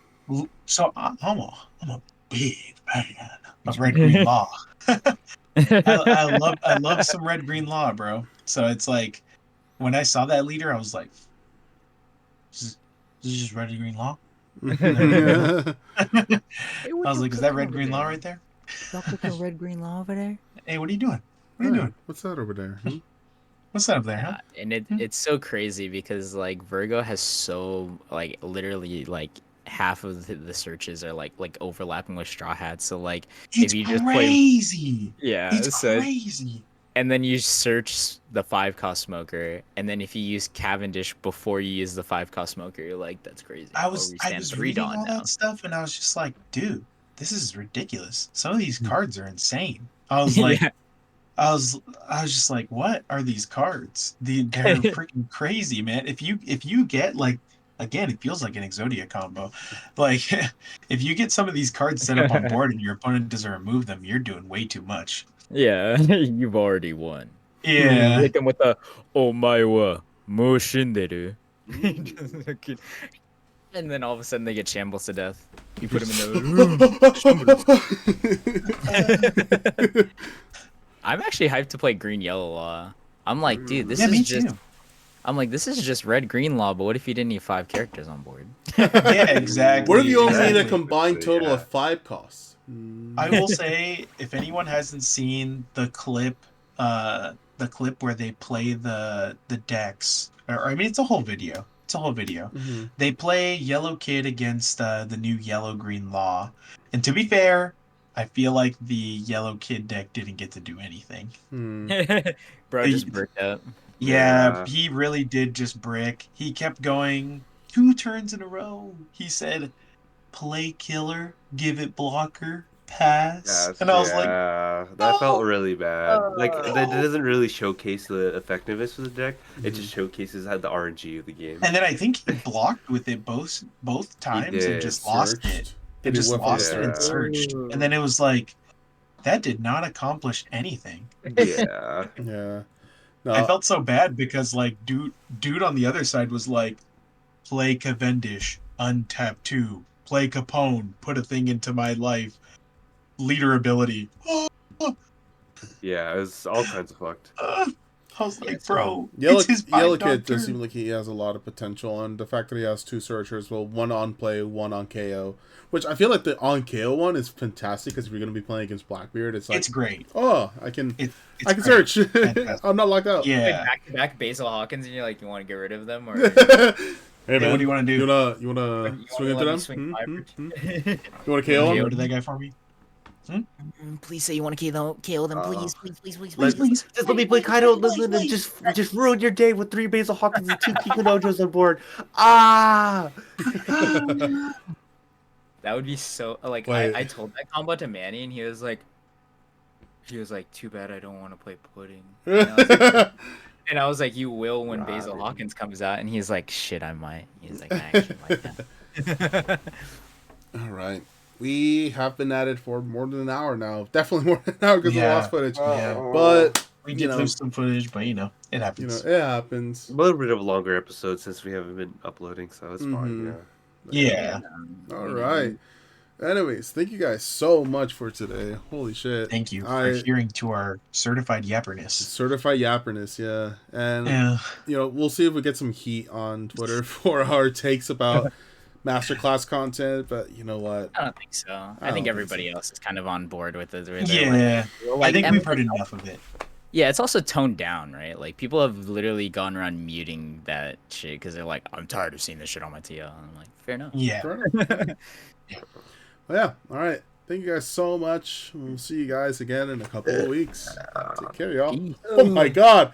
So I'm a big fan of Red Green Law. I love some Red Green Law, bro. So it's like when I saw that leader, I was like, "This is just Red Green Law." I was like, "Is that Red Green Law right there?" Y'all cooking Red Green Law over there? Hey, what are you doing? What are you doing? What's that over there? What's that up there, huh? And it's so crazy because like Virgo has so like literally like half of the searches are like overlapping with Straw Hats. So like It's if you just crazy. Yeah, It's so crazy. And then you search the 5-cost smoker, and then if you use Cavendish before you use the 5-cost smoker, you're like, that's crazy. I was reading all now. that stuff, and I was just like, dude, this is ridiculous. Some of these cards are insane. I was like, Yeah. I was just like, what are these cards? They're freaking crazy, man. If you get like, again, it feels like an Exodia combo. Like, if you get some of these cards set up on board and your opponent doesn't remove them, you're doing way too much. Yeah, you've already won. Yeah. You hit them with the "Omae wa mo shinderu," and then all of a sudden they get shambles to death. You put them in the. I'm actually hyped to play Green Yellow Law. I'm like, dude, this is just. Too. I'm like, this is just Red Green Law, but what if you didn't need 5 characters on board? Yeah, exactly. What if you only need a combined total of 5 costs? I will say, if anyone hasn't seen the clip where they play the decks, or I mean, it's a whole video. Mm-hmm. They play Yellow Kid against the new Yellow Green Law, and to be fair, I feel like the Yellow Kid deck didn't get to do anything. Bro just bricked up. Yeah, he really did just brick. He kept going 2 turns in a row. He said, "Play killer, give it blocker, pass." And I was like, that felt really bad. Like that doesn't really showcase the effectiveness of the deck. It just showcases how the RNG of the game. And then I think he blocked with it both times and just lost it. It just lost it and searched. And then it was like, that did not accomplish anything. Yeah. Yeah. No. I felt so bad because like dude on the other side was like, play Cavendish, untap 2, play Capone, put a thing into my life, leader ability. Yeah, it was all kinds of fucked. I was like, Yeah, bro, Yellow, it's his Yellow five Kid does turn. seem like he has a lot of potential, and the fact that he has 2 searchers, well, 1 on play, 1 on KO, which I feel like the on KO one is fantastic because if you're going to be playing against Blackbeard, it's like, It's great. oh, I can It's great. great. Search. Fantastic. I'm not locked out. Yeah. back to back Basil Hawkins, and you're like, you want to get rid of them, or Hey man, what do you want to do? You wanna swing into let me them? swing five You want to KO KO him? to that guy for me? Please say you want to KO them, please, Please. Just let me play Kaido Listen and just ruin your day with 3 Basil Hawkins and 2 Kikonojos on board. Ah! That would be so like Wait. I told that combo to Manny, and he was like, too bad I don't want to play pudding. And I was like, you will when Basil Robin. Hawkins comes out, and he's like, shit, I might. He's like, I actually might. All right. We have been at it for more than an hour now. Definitely more than an hour because of the lost footage. Yeah. But We did lose some footage, but it it happens. happens. A little bit of a longer episode since we haven't been uploading, so it's fine. Yeah. All right. Anyways, thank you guys so much for today. Holy shit. Thank you for adhering to our certified yapperness. Certified yapperness, yeah. And, Yeah. We'll see if we get some heat on Twitter for our takes about Masterclass content, but you know what? I don't think so. I think everybody else is kind of on board with it. Yeah. Like, I think we've heard enough of it. Yeah, it's also toned down, right? Like, people have literally gone around muting that shit because they're like, I'm tired of seeing this shit on my TL. And I'm like, fair enough. Yeah. Well, yeah. All right. Thank you guys so much. We'll see you guys again in a couple of weeks. Take care, y'all. Oh my God.